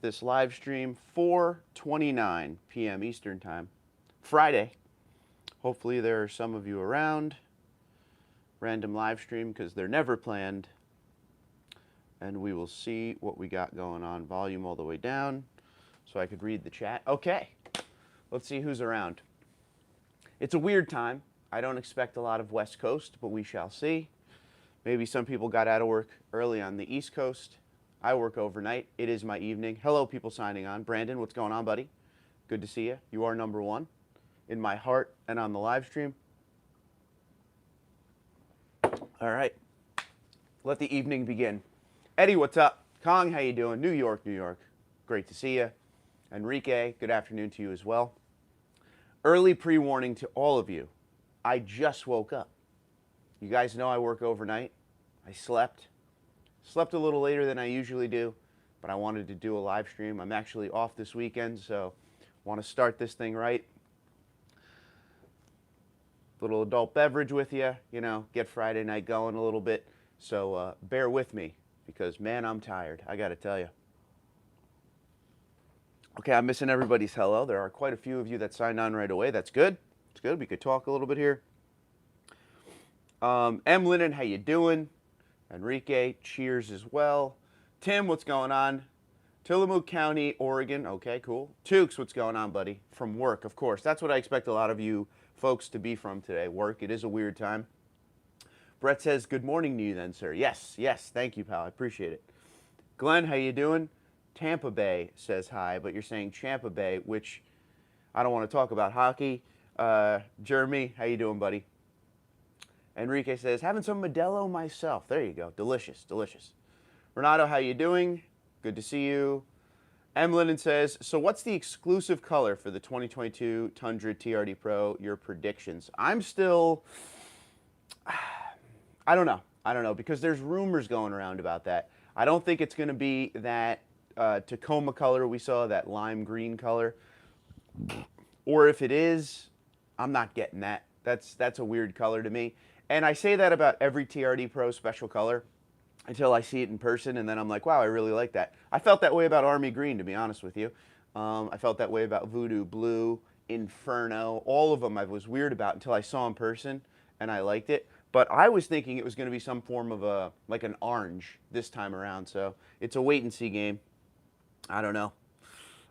this live stream, 4:29 p.m. Eastern Time, Friday. Hopefully there are some of you around. Random live stream because they're never planned. And we will see what we got going on. Volume all the way down so I could read the chat. Okay, let's see who's around. It's a weird time. I don't expect a lot of West Coast, but we shall see. Maybe some people got out of work early on the East Coast. I work overnight. It is my evening. Hello, people signing on. Brandon, what's going on, buddy? Good to see you. You are number one in my heart and on the live stream. All right, let the evening begin. Eddie, what's up? Kong, how you doing? New York, New York. Great to see you. Enrique, good afternoon to you as well. Early pre-warning to all of you. I just woke up. You guys know I work overnight. I slept a little later than I usually do, but I wanted to do a live stream. I'm actually off this weekend, so want to start this thing right. Little adult beverage with you, you know, get Friday night going a little bit. So bear with me because, man, I'm tired. I got to tell you. Okay, I'm missing everybody's hello. There are quite a few of you that signed on right away. That's good. It's good. We could talk a little bit here. M. Lennon, how you doing? Enrique, cheers as well. Tim, what's going on? Tillamook County, Oregon. Okay, cool. Tukes, what's going on, buddy? From work, of course. That's what I expect a lot of you folks to be from today. Work. It is a weird time. Brett says, good morning to you then, sir. Yes, yes. Thank you, pal. I appreciate it. Glenn, how you doing? Tampa Bay says hi, but you're saying Champa Bay, which I don't want to talk about hockey. Jeremy, how you doing, buddy? Enrique says, having some Modelo myself. There you go. Delicious, delicious. Renato, how you doing? Good to see you. M. Lennon says, so what's the exclusive color for the 2022 Tundra TRD Pro? Your predictions? I'm still, I don't know, because there's rumors going around about that. I don't think it's going to be that Tacoma color we saw, that lime green color. Or if it is, I'm not getting that. That's a weird color to me. And I say that about every TRD Pro special color until I see it in person, and then I'm like, wow, I really like that. I felt that way about Army Green, to be honest with you. I felt that way about Voodoo Blue, Inferno, all of them I was weird about until I saw in person, and I liked it. But I was thinking it was going to be some form of like an orange this time around, so it's a wait-and-see game. I don't know.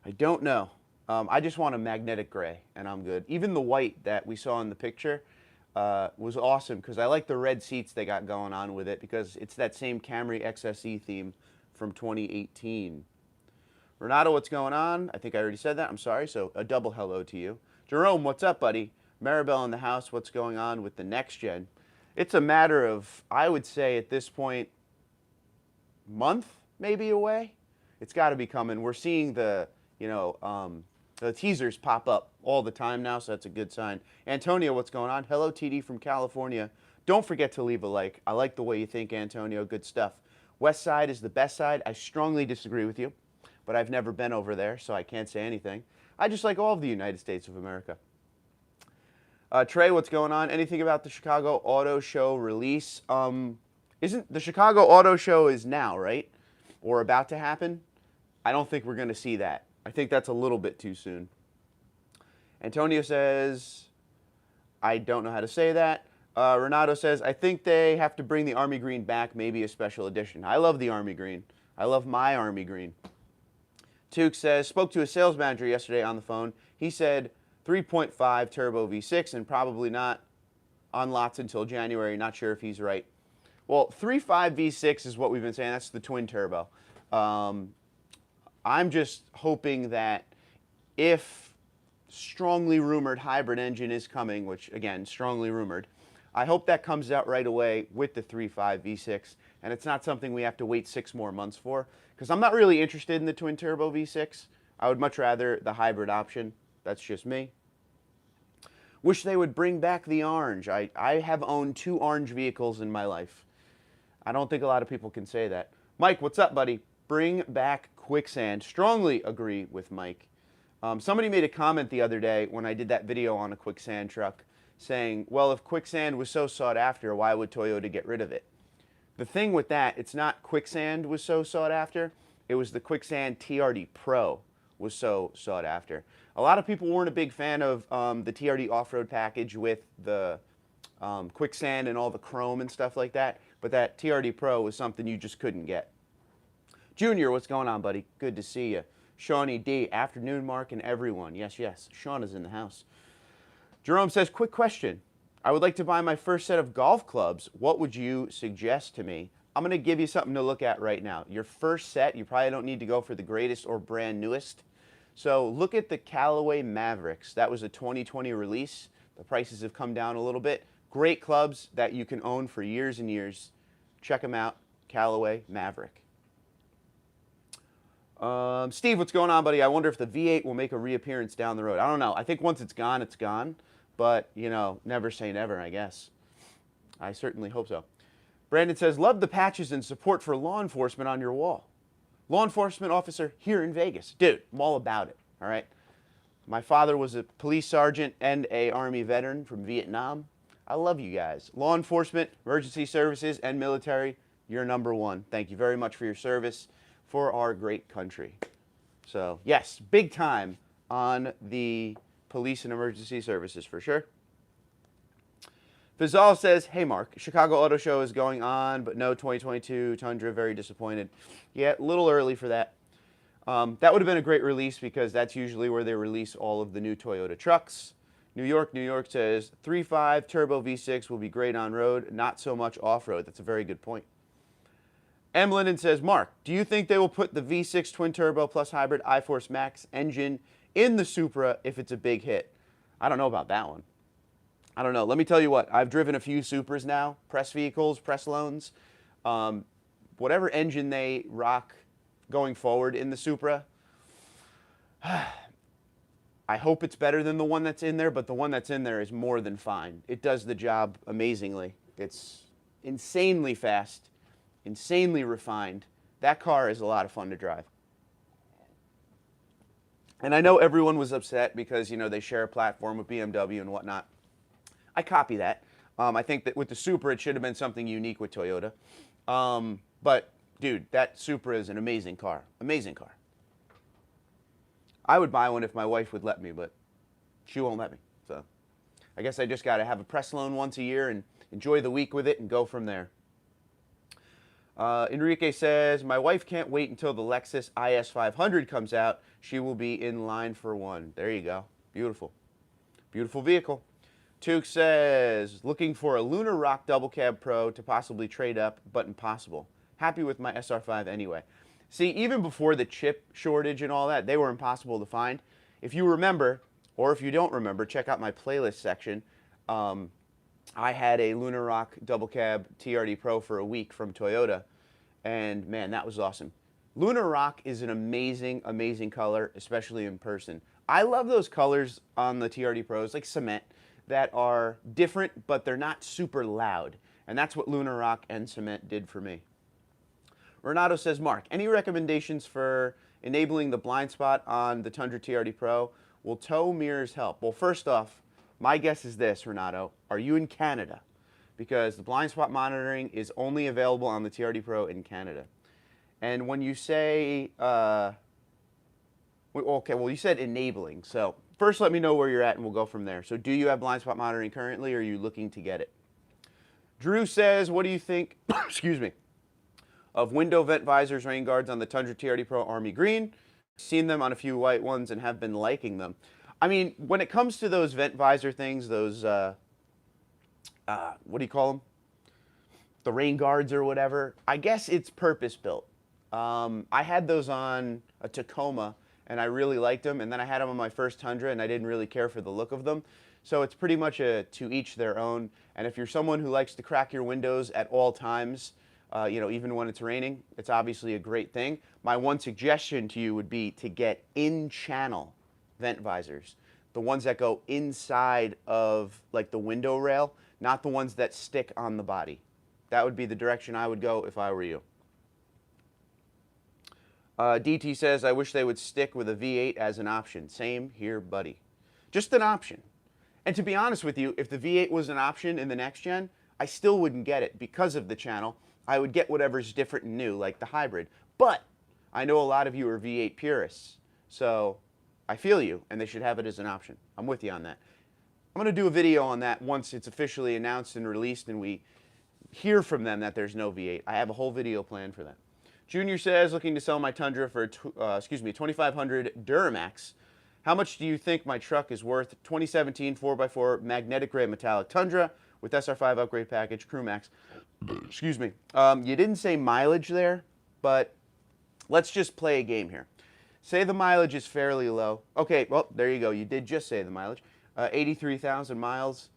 I don't know. I just want a magnetic gray, and I'm good. Even the white that we saw in the picture was awesome because I like the red seats they got going on with it because it's that same Camry XSE theme from 2018. Renato, what's going on? I think I already said that. I'm sorry, so a double hello to you. Jerome, what's up, buddy? Maribel in the house, what's going on with the next gen? It's a matter of, I would say at this point, month maybe away. It's got to be coming. We're seeing the, the teasers pop up all the time now, so that's a good sign. Antonio, what's going on? Hello, TD from California. Don't forget to leave a like. I like the way you think, Antonio. Good stuff. West Side is the best side. I strongly disagree with you, but I've never been over there, so I can't say anything. I just like all of the United States of America. Trey, what's going on? Anything about the Chicago Auto Show release? Isn't the Chicago Auto Show is now, right? Or about to happen? I don't think we're going to see that. I think that's a little bit too soon. Antonio says, I don't know how to say that. Renato says, I think they have to bring the Army Green back, maybe a special edition. I love the Army Green. I love my Army Green. Tuke says, spoke to a sales manager yesterday on the phone. He said 3.5 turbo V6 and probably not on lots until January. Not sure if he's right. Well, 3.5 V6 is what we've been saying. That's the twin turbo. I'm just hoping that if strongly rumored hybrid engine is coming, which again, strongly rumored, I hope that comes out right away with the 3.5 V6, and it's not something we have to wait 6 more months for, because I'm not really interested in the twin turbo V6. I would much rather the hybrid option. That's just me. Wish they would bring back the orange. I have owned 2 orange vehicles in my life. I don't think a lot of people can say that. Mike, what's up, buddy? Bring back quicksand. Strongly agree with Mike. Somebody made a comment the other day when I did that video on a quicksand truck saying, well, if quicksand was so sought after, why would Toyota get rid of it? The thing with that, it's not quicksand was so sought after. it was the Quicksand TRD Pro was so sought after. A lot of people weren't a big fan of the TRD off-road package with the Quicksand and all the chrome and stuff like that, but that TRD Pro was something you just couldn't get. Junior, what's going on, buddy? Good to see you. Shawnee D, afternoon, Mark, and everyone. Yes, yes, Sean is in the house. Jerome says, quick question. I would like to buy my first set of golf clubs. What would you suggest to me? I'm going to give you something to look at right now. Your first set, you probably don't need to go for the greatest or brand newest. So look at the Callaway Mavericks. That was a 2020 release. The prices have come down a little bit. Great clubs that you can own for years and years. Check them out, Callaway Maverick. Steve, what's going on, buddy? I wonder if the V8 will make a reappearance down the road. I don't know. I think once it's gone, it's gone. But, you know, never say never, I guess. I certainly hope so. Brandon says, love the patches and support for law enforcement on your wall. Law enforcement officer here in Vegas. Dude, I'm all about it, all right? My father was a police sergeant and a Army veteran from Vietnam. I love you guys. Law enforcement, emergency services, and military, you're number one. Thank you very much for your service for our great country. So, yes, big time on the police and emergency services for sure. Fizal says, hey, Mark, Chicago Auto Show is going on, but no 2022 Tundra, very disappointed. Yeah, a little early for that. That would have been a great release because that's usually where they release all of the new Toyota trucks. New York says, 3.5 turbo V6 will be great on road, not so much off-road. That's a very good point. M. Linden says, Mark, do you think they will put the V6 twin turbo plus hybrid iForce Max engine in the Supra if it's a big hit? I don't know about that one. I don't know. Let me tell you what. I've driven a few Supras now, press vehicles, press loans. Whatever engine they rock going forward in the Supra, I hope it's better than the one that's in there, but the one that's in there is more than fine. It does the job amazingly. It's insanely fast, insanely refined. That car is a lot of fun to drive. And I know everyone was upset because, you know, they share a platform with BMW and whatnot. I copy that. I think that with the Supra, it should have been something unique with Toyota. But, dude, that Supra is an amazing car. Amazing car. I would buy one if my wife would let me, but she won't let me. So I guess I just got to have a press loan once a year and enjoy the week with it and go from there. Enrique says, my wife can't wait until the Lexus IS 500 comes out. She will be in line for one. There you go. Beautiful. Beautiful vehicle. Tuke says, looking for a Lunar Rock Double Cab Pro to possibly trade up, but impossible. Happy with my SR5 anyway. See, even before the chip shortage and all that, they were impossible to find. If you remember, or if you don't remember, check out my playlist section. I had a Lunar Rock Double Cab TRD Pro for a week from Toyota, and man, that was awesome. Lunar Rock is an amazing, amazing color, especially in person. I love those colors on the TRD Pros, like cement, that are different, but they're not super loud. And that's what Lunar Rock and cement did for me. Renato says, Mark, any recommendations for enabling the blind spot on the Tundra TRD Pro? Will tow mirrors help? Well, first off, my guess is this, Renato. Are you in Canada? Because the blind spot monitoring is only available on the TRD Pro in Canada. And when you say, okay, well, you said enabling. So first let me know where you're at and we'll go from there. So do you have blind spot monitoring currently or are you looking to get it? Drew says, what do you think, excuse me, of window vent visors, rain guards on the Tundra TRD Pro Army Green? Seen them on a few white ones and have been liking them. I mean, when it comes to those vent visor things, those, what do you call them? The rain guards or whatever, I guess it's purpose-built. I had those on a Tacoma and I really liked them, and then I had them on my first Tundra and I didn't really care for the look of them. So it's pretty much to each their own. And if you're someone who likes to crack your windows at all times, you know, even when it's raining, it's obviously a great thing. My one suggestion to you would be to get in-channel vent visors, the ones that go inside of like the window rail, not the ones that stick on the body. That would be the direction I would go if I were you. DT says, I wish they would stick with a V8 as an option. Same here, buddy. Just an option. And to be honest with you, if the V8 was an option in the next gen, I still wouldn't get it because of the channel. I would get whatever's different and new, like the hybrid. But I know a lot of you are V8 purists, so I feel you, and they should have it as an option. I'm with you on that. I'm going to do a video on that once it's officially announced and released and we hear from them that there's no V8. I have a whole video planned for that. Junior says, looking to sell my Tundra for, 2500 Duramax. How much do you think my truck is worth? 2017 4x4 magnetic gray metallic Tundra with SR5 upgrade package, Crew Max. Excuse me. You didn't say mileage there, but let's just play a game here. Say the mileage is fairly low. Okay, well, there you go. You did just say the mileage. 83,000 miles.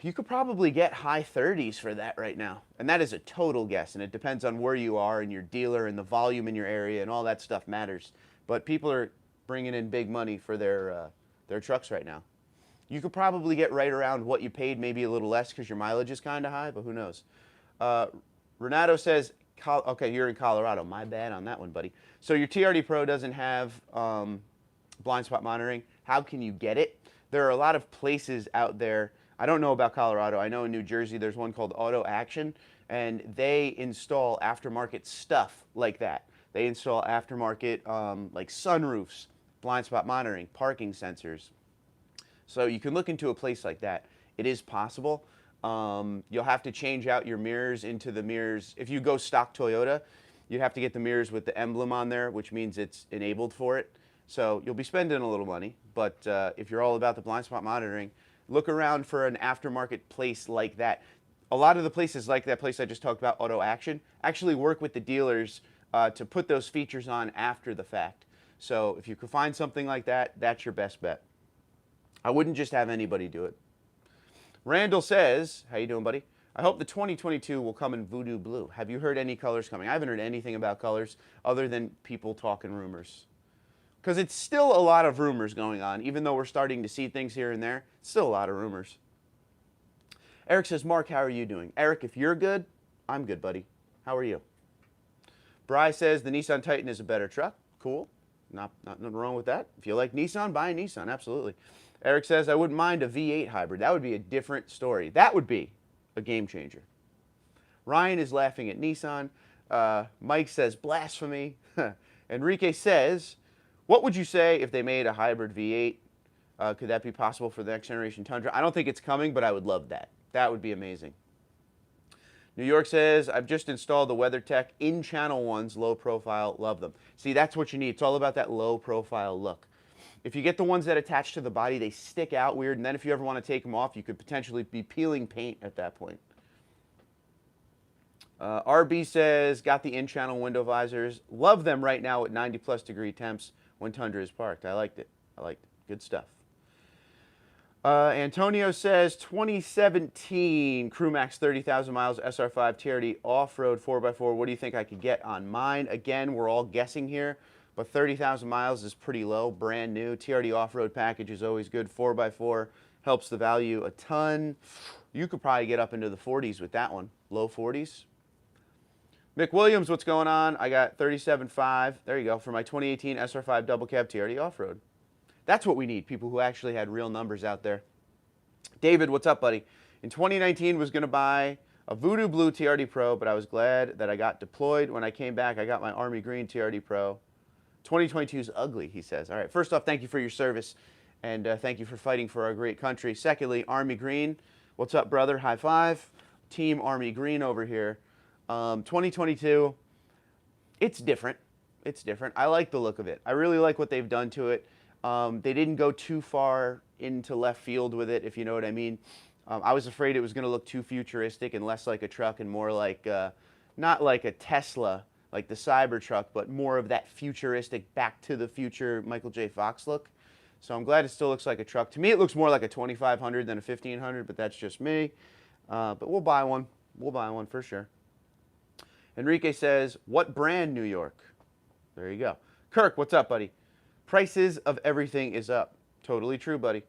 You could probably get high 30s for that right now. And that is a total guess, and it depends on where you are and your dealer and the volume in your area, and all that stuff matters. But people are bringing in big money for their trucks right now. You could probably get right around what you paid, maybe a little less because your mileage is kind of high, but who knows. Renato says, okay, you're in Colorado. My bad on that one, buddy. So your TRD Pro doesn't have blind spot monitoring. How can you get it? There are a lot of places out there. I don't know about Colorado. I know in New Jersey there's one called Auto Action, and they install aftermarket stuff like that. They install aftermarket like sunroofs, blind spot monitoring, parking sensors. So you can look into a place like that. It is possible. You'll have to change out your mirrors into the mirrors. If you go stock Toyota, you have to get the mirrors with the emblem on there, which means it's enabled for it. So you'll be spending a little money, but if you're all about the blind spot monitoring, look around for an aftermarket place like that. A lot of the places like that place I just talked about, Auto Action, actually work with the dealers to put those features on after the fact. So if you could find something like that, that's your best bet. I wouldn't just have anybody do it. Randall says, how you doing, buddy? I hope the 2022 will come in voodoo blue. Have you heard any colors coming? I haven't heard anything about colors other than people talking rumors. Because it's still a lot of rumors going on, even though we're starting to see things here and there. Still a lot of rumors. Eric says, Mark, how are you doing? Eric, if you're good, I'm good, buddy. How are you? Bry says, the Nissan Titan is a better truck. Cool. Nothing wrong with that. If you like Nissan, buy a Nissan. Absolutely. Eric says, I wouldn't mind a V8 hybrid. That would be a different story. That would be a game changer. Ryan is laughing at Nissan. Mike says, blasphemy. Enrique says, what would you say if they made a hybrid V8? Could that be possible for the next generation Tundra? I don't think it's coming, but I would love that. That would be amazing. New York says, I've just installed the WeatherTech in-channel ones, low profile, love them. See, that's what you need. It's all about that low profile look. If you get the ones that attach to the body, they stick out weird, and then if you ever want to take them off, you could potentially be peeling paint at that point. RB says, got the in-channel window visors. Love them right now at 90+ degree temps when Tundra is parked. I liked it. I liked it. Good stuff. Antonio says, 2017 Crew Max 30,000 miles SR5 TRD off-road 4x4. What do you think I could get on mine? Again, we're all guessing here, but 30,000 miles is pretty low, brand new. TRD off-road package is always good. 4x4 helps the value a ton. You could probably get up into the 40s with that one, low 40s. Mick Williams, what's going on? I got 37.5, there you go, for my 2018 SR5 double cab TRD off-road. That's what we need, people who actually had real numbers out there. David, what's up, buddy? In 2019, was going to buy a Voodoo Blue TRD Pro, but I was glad that I got deployed. When I came back, I got my Army Green TRD Pro. 2022 is ugly, he says. All right, first off, thank you for your service, and thank you for fighting for our great country. Secondly, Army Green, what's up, brother? High five. Team Army Green over here. 2022, it's different. It's different. I like the look of it. I really like what they've done to it. They didn't go too far into left field with it, if you know what I mean. I was afraid it was going to look too futuristic and less like a truck and more like, not like a Tesla, like the Cybertruck, but more of that futuristic, back to the future Michael J. Fox look. So I'm glad it still looks like a truck. To me, it looks more like a 2500 than a 1500, but that's just me. But we'll buy one. We'll buy one for sure. Enrique says, what brand, New York? There you go. Kirk, what's up, buddy? Prices of everything is up. Totally true, buddy.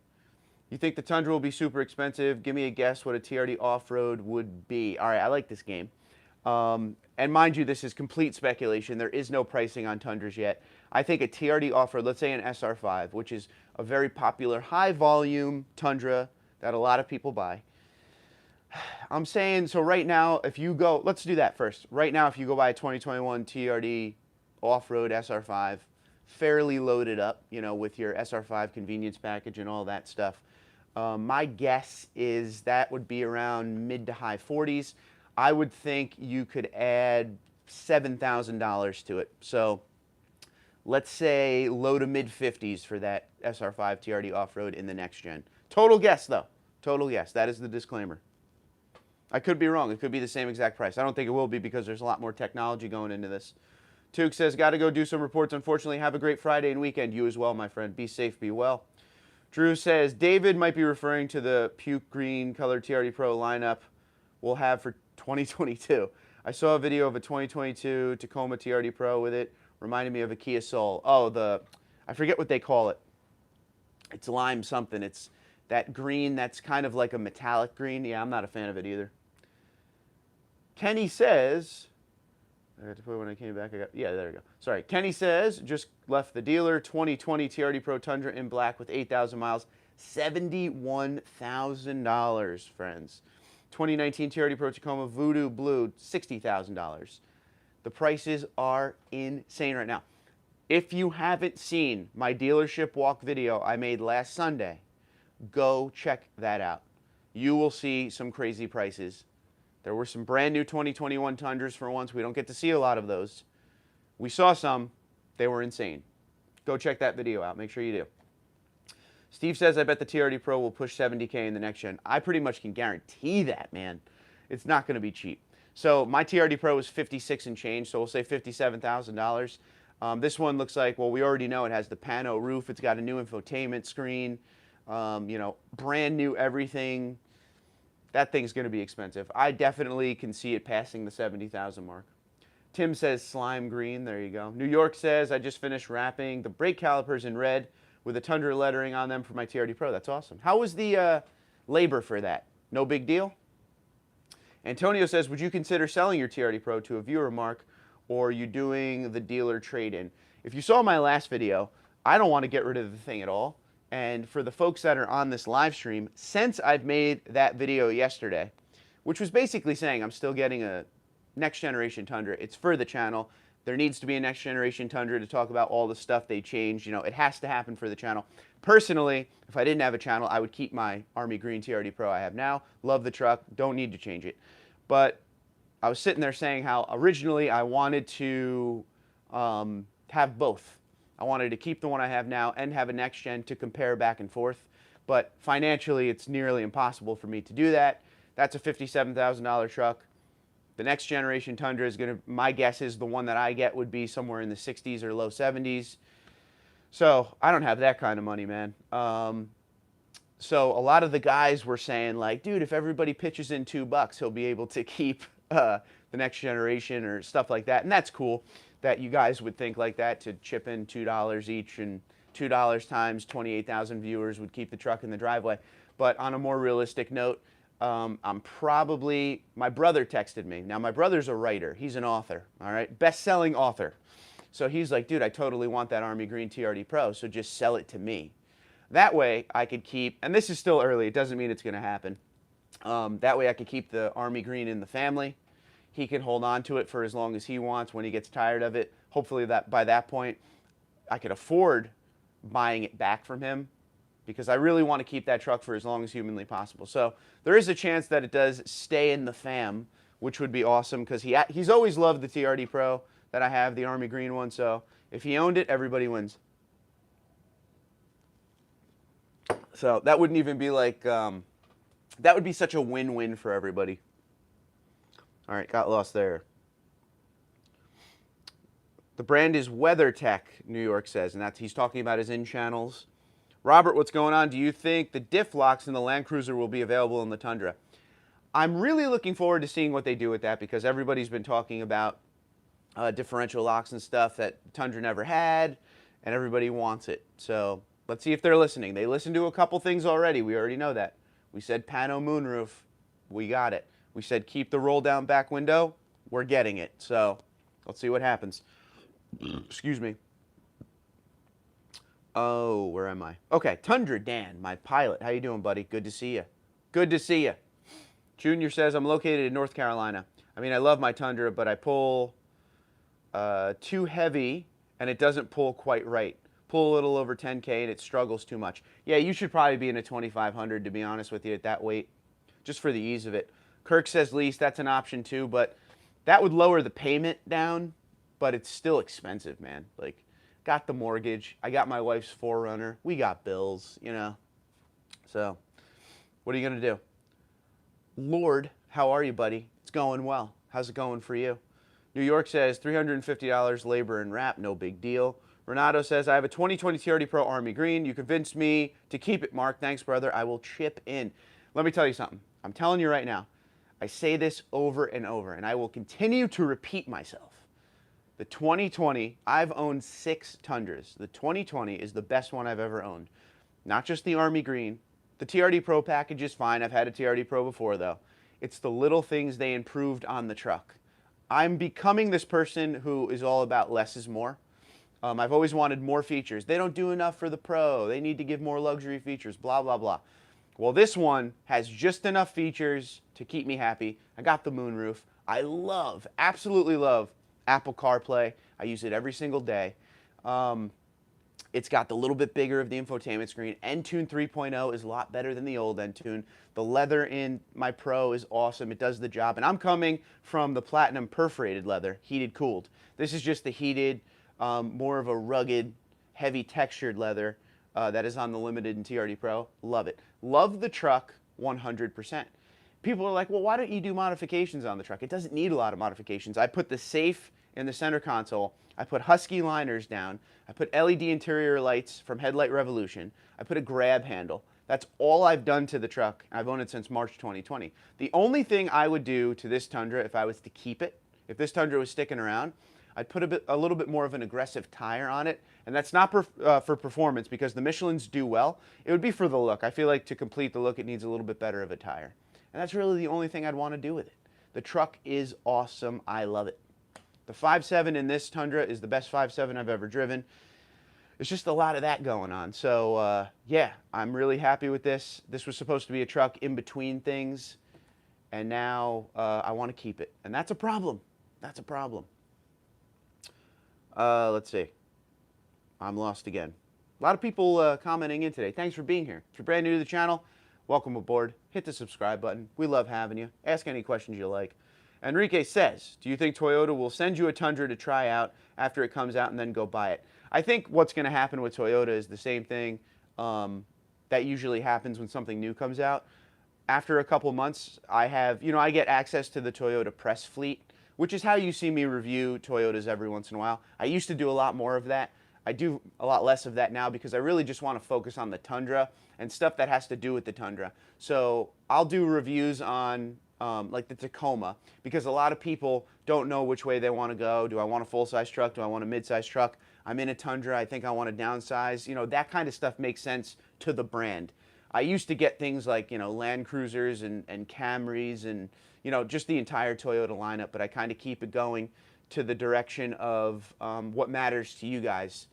You think the Tundra will be super expensive? Give me a guess what a TRD off-road would be. All right, I like this game. And mind you, this is complete speculation. There is no pricing on Tundras yet. I think a TRD off-road, let's say an SR5, which is a very popular high-volume Tundra that a lot of people buy. I'm saying, so right now, if you go, let's do that first. Right now, if you go buy a 2021 TRD off-road SR5, fairly loaded up, you know, with your SR5 convenience package and all that stuff. My guess is that would be around mid to high 40s. I would think you could add $7,000 to it. So let's say low to mid 50s for that SR5 TRD off-road in the next gen. Total guess though. Total guess. That is the disclaimer. I could be wrong. It could be the same exact price. I don't think it will be because there's a lot more technology going into this. Took says, got to go do some reports, unfortunately. Have a great Friday and weekend. You as well, my friend. Be safe, be well. Drew says, David might be referring to the puke green color TRD Pro lineup we'll have for 2022. I saw a video of a 2022 Tacoma TRD Pro with it. Reminded me of a Kia Soul. Oh, I forget what they call it. It's lime something. It's that green that's kind of like a metallic green. Yeah, I'm not a fan of it either. Kenny says, I got to put it when I came back. Yeah, there we go. Sorry. Kenny says, just left the dealer, 2020 TRD Pro Tundra in black with 8,000 miles, $71,000, friends. 2019 TRD Pro Tacoma Voodoo Blue, $60,000. The prices are insane right now. If you haven't seen my dealership walk video I made last Sunday, go check that out. You will see some crazy prices. There were some brand new 2021 Tundras for once. We don't get to see a lot of those. We saw some. They were insane. Go check that video out. Make sure you do. Steve says, I bet the TRD Pro will push 70K in the next gen. I pretty much can guarantee that, man. It's not going to be cheap. So my TRD Pro is 56 and change, so we'll say $57,000. This one looks like, well, we already know it has the pano roof. It's got a new infotainment screen, you know, brand new everything. That thing's going to be expensive. I definitely can see it passing the 70,000 mark. Tim says slime green. There you go. New York says, I just finished wrapping the brake calipers in red with a Tundra lettering on them for my TRD Pro. That's awesome. How was the labor for that? No big deal? Antonio says, would you consider selling your TRD Pro to a viewer, Mark, or are you doing the dealer trade-in? If you saw my last video, I don't want to get rid of the thing at all. And for the folks that are on this live stream, since I've made that video yesterday, which was basically saying I'm still getting a next generation Tundra, it's for the channel. There needs to be a next generation Tundra to talk about all the stuff they changed. You know, it has to happen for the channel. Personally, if I didn't have a channel, I would keep my Army Green TRD Pro I have now. Love the truck, don't need to change it. But I was sitting there saying how originally I wanted to have both. I wanted to keep the one I have now and have a next gen to compare back and forth. But financially, it's nearly impossible for me to do that. That's a $57,000 truck. The next generation Tundra is going to, my guess is the one that I get would be somewhere in the 60s or low 70s. So I don't have that kind of money, man. So a lot of the guys were saying like, dude, if everybody pitches in $2, he'll be able to keep the next generation or stuff like that. And that's cool that you guys would think like that, to chip in $2 each, and $2 times 28,000 viewers would keep the truck in the driveway. But on a more realistic note, my brother texted me. Now my brother's a writer, he's an author, all right, best-selling author. So he's like, dude, I totally want that Army Green TRD Pro, so just sell it to me. That way I could keep, and this is still early, it doesn't mean it's gonna happen. That way I could keep the Army Green in the family. He can hold on to it for as long as he wants. When he gets tired of it, hopefully that by that point, I could afford buying it back from him, because I really want to keep that truck for as long as humanly possible. So there is a chance that it does stay in the fam, which would be awesome, because he's always loved the TRD Pro that I have, the Army Green one. So if he owned it, everybody wins. So that wouldn't even be like, that would be such a win-win for everybody. All right, got lost there. The brand is WeatherTech, New York says, and he's talking about his in-channels. Robert, what's going on? Do you think the diff locks in the Land Cruiser will be available in the Tundra? I'm really looking forward to seeing what they do with that, because everybody's been talking about differential locks and stuff that Tundra never had, and everybody wants it. So let's see if they're listening. They listened to a couple things already. We already know that. We said pano moonroof. We got it. We said keep the roll down back window. We're getting it. So let's see what happens. Excuse me. Oh, where am I? Okay, Tundra Dan, my pilot. How you doing, buddy? Good to see you. Good to see you. Junior says, I'm located in North Carolina. I mean, I love my Tundra, but I pull too heavy and it doesn't pull quite right. Pull a little over 10K and it struggles too much. Yeah, you should probably be in a 2500 to be honest with you at that weight, just for the ease of it. Kirk says lease, that's an option too, but that would lower the payment down, but it's still expensive, man. Like, got the mortgage, I got my wife's 4Runner, we got bills, you know. So, what are you gonna do? Lord, how are you, buddy? It's going well. How's it going for you? New York says $350 labor and wrap, no big deal. Renato says, I have a 2020 TRD Pro Army Green. You convinced me to keep it, Mark. Thanks, brother. I will chip in. Let me tell you something. I'm telling you right now. I say this over and over, and I will continue to repeat myself. The 2020, I've owned 6 Tundras. The 2020 is the best one I've ever owned. Not just the Army Green. The TRD Pro package is fine. I've had a TRD Pro before, though. It's the little things they improved on the truck. I'm becoming this person who is all about less is more. I've always wanted more features. They don't do enough for the Pro. They need to give more luxury features, blah, blah, blah. Well, this one has just enough features to keep me happy. I got the moonroof. I love, absolutely love Apple CarPlay. I use it every single day. It's got the little bit bigger of the infotainment screen. Entune 3.0 is a lot better than the old Entune. The leather in my Pro is awesome. It does the job. And I'm coming from the Platinum perforated leather, heated cooled. This is just the heated, more of a rugged, heavy textured leather that is on the Limited and TRD Pro. Love it. Love the truck 100%. People are like, well, why don't you do modifications on the truck? It doesn't need a lot of modifications. I put the safe in the center console. I put Husky liners down. I put LED interior lights from Headlight Revolution. I put a grab handle. That's all I've done to the truck. I've owned it since March 2020. The only thing I would do to this Tundra if I was to keep it, if this Tundra was sticking around, I'd put a little bit more of an aggressive tire on it. And that's not for performance because the Michelins do well. It would be for the look. I feel like to complete the look, it needs a little bit better of a tire. And that's really the only thing I'd want to do with it. The truck is awesome. I love it. The 5.7 in this Tundra is the best 5.7 I've ever driven. It's just a lot of that going on. So, yeah, I'm really happy with this. This was supposed to be a truck in between things, and now I want to keep it. And that's a problem. That's a problem. Let's see. I'm lost again. A lot of people commenting in today. Thanks for being here. If you're brand new to the channel, welcome aboard. Hit the subscribe button. We love having you. Ask any questions you like. Enrique says, do you think Toyota will send you a Tundra to try out after it comes out and then go buy it? I think what's going to happen with Toyota is the same thing that usually happens when something new comes out. After a couple months, I get access to the Toyota press fleet, which is how you see me review Toyotas every once in a while. I used to do a lot more of that. I do a lot less of that now because I really just want to focus on the Tundra and stuff that has to do with the Tundra. So I'll do reviews on like the Tacoma because a lot of people don't know which way they want to go. Do I want a full-size truck? Do I want a mid-size truck? I'm in a Tundra. I think I want to downsize. You know, that kind of stuff makes sense to the brand. I used to get things like, Land Cruisers and Camrys and, just the entire Toyota lineup, but I kind of keep it going to the direction of what matters to you guys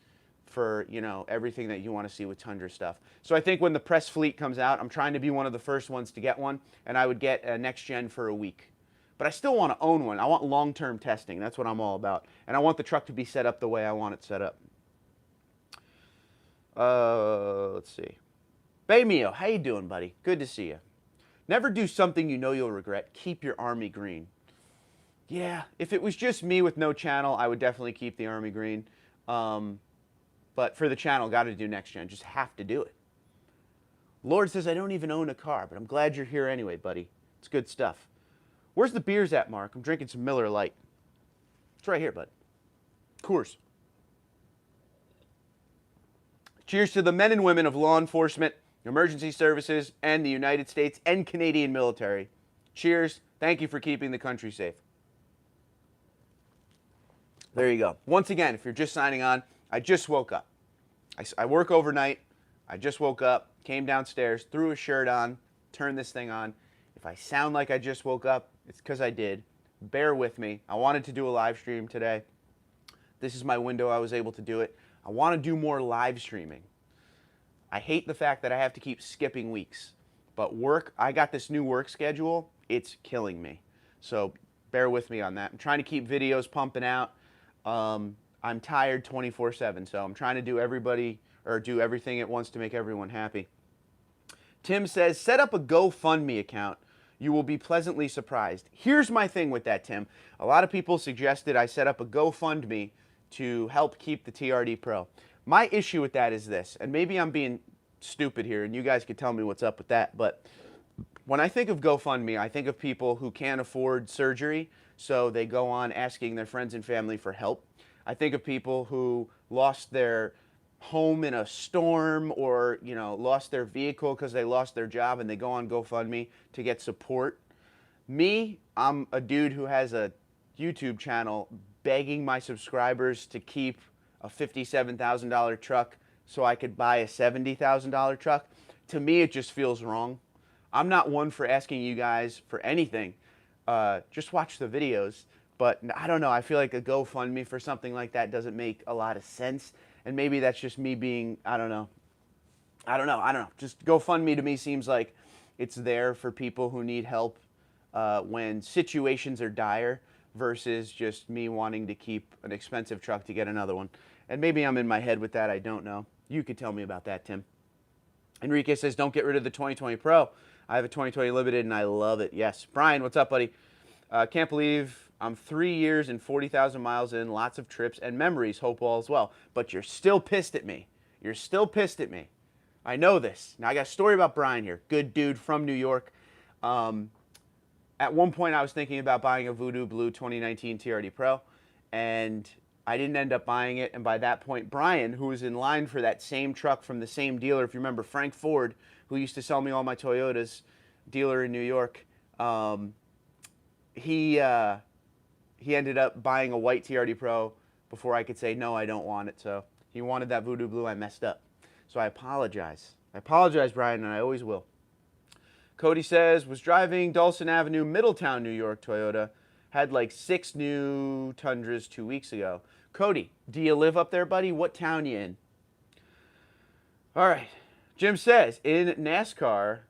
for, everything that you want to see with Tundra stuff. So I think when the press fleet comes out, I'm trying to be one of the first ones to get one, and I would get a next gen for a week. But I still want to own one. I want long-term testing. That's what I'm all about. And I want the truck to be set up the way I want it set up. Let's see. Baymio, how you doing, buddy? Good to see you. Never do something you know you'll regret. Keep your Army Green. Yeah, if it was just me with no channel, I would definitely keep the Army Green. But for the channel, got to do next gen. Just have to do it. Lord says, I don't even own a car, but I'm glad you're here anyway, buddy. It's good stuff. Where's the beers at, Mark? I'm drinking some Miller Lite. It's right here, bud. Coors. Cheers to the men and women of law enforcement, emergency services, and the United States and Canadian military. Cheers. Thank you for keeping the country safe. There you go. Once again, if you're just signing on, I just woke up. I work overnight. I just woke up, came downstairs, threw a shirt on, turned this thing on. If I sound like I just woke up, it's because I did. Bear with me. I wanted to do a live stream today. This is my window. I was able to do it. I want to do more live streaming. I hate the fact that I have to keep skipping weeks. But work, I got this new work schedule. It's killing me. So bear with me on that. I'm trying to keep videos pumping out. I'm tired 24/7, so I'm trying to do everything at once to make everyone happy. Tim says, set up a GoFundMe account. You will be pleasantly surprised. Here's my thing with that, Tim. A lot of people suggested I set up a GoFundMe to help keep the TRD Pro. My issue with that is this, and maybe I'm being stupid here, and you guys could tell me what's up with that, but when I think of GoFundMe, I think of people who can't afford surgery, so they go on asking their friends and family for help. I think of people who lost their home in a storm, or lost their vehicle because they lost their job, and they go on GoFundMe to get support. Me, I'm a dude who has a YouTube channel begging my subscribers to keep a $57,000 truck so I could buy a $70,000 truck. To me, it just feels wrong. I'm not one for asking you guys for anything. Just watch the videos. But I don't know. I feel like a GoFundMe for something like that doesn't make a lot of sense. And maybe that's just me being, I don't know. Just GoFundMe to me seems like it's there for people who need help when situations are dire, versus just me wanting to keep an expensive truck to get another one. And maybe I'm in my head with that. I don't know. You could tell me about that, Tim. Enrique says, don't get rid of the 2020 Pro. I have a 2020 Limited and I love it. Yes. Brian, what's up, buddy? Can't believe I'm 3 years and 40,000 miles in, lots of trips and memories. Hope all is well. But you're still pissed at me. You're still pissed at me. I know this. Now, I got a story about Brian here. Good dude from New York. At one point, I was thinking about buying a Voodoo Blue 2019 TRD Pro, and I didn't end up buying it. And by that point, Brian, who was in line for that same truck from the same dealer, if you remember, Frank Ford, who used to sell me all my Toyotas, dealer in New York, he ended up buying a white TRD Pro before I could say, no, I don't want it. So he wanted that Voodoo Blue. I messed up. So I apologize. I apologize, Brian, and I always will. Cody says, was driving Dawson Avenue, Middletown, New York, Toyota. Had like 6 new Tundras 2 weeks ago. Cody, do you live up there, buddy? What town you in? All right. Jim says, in NASCAR,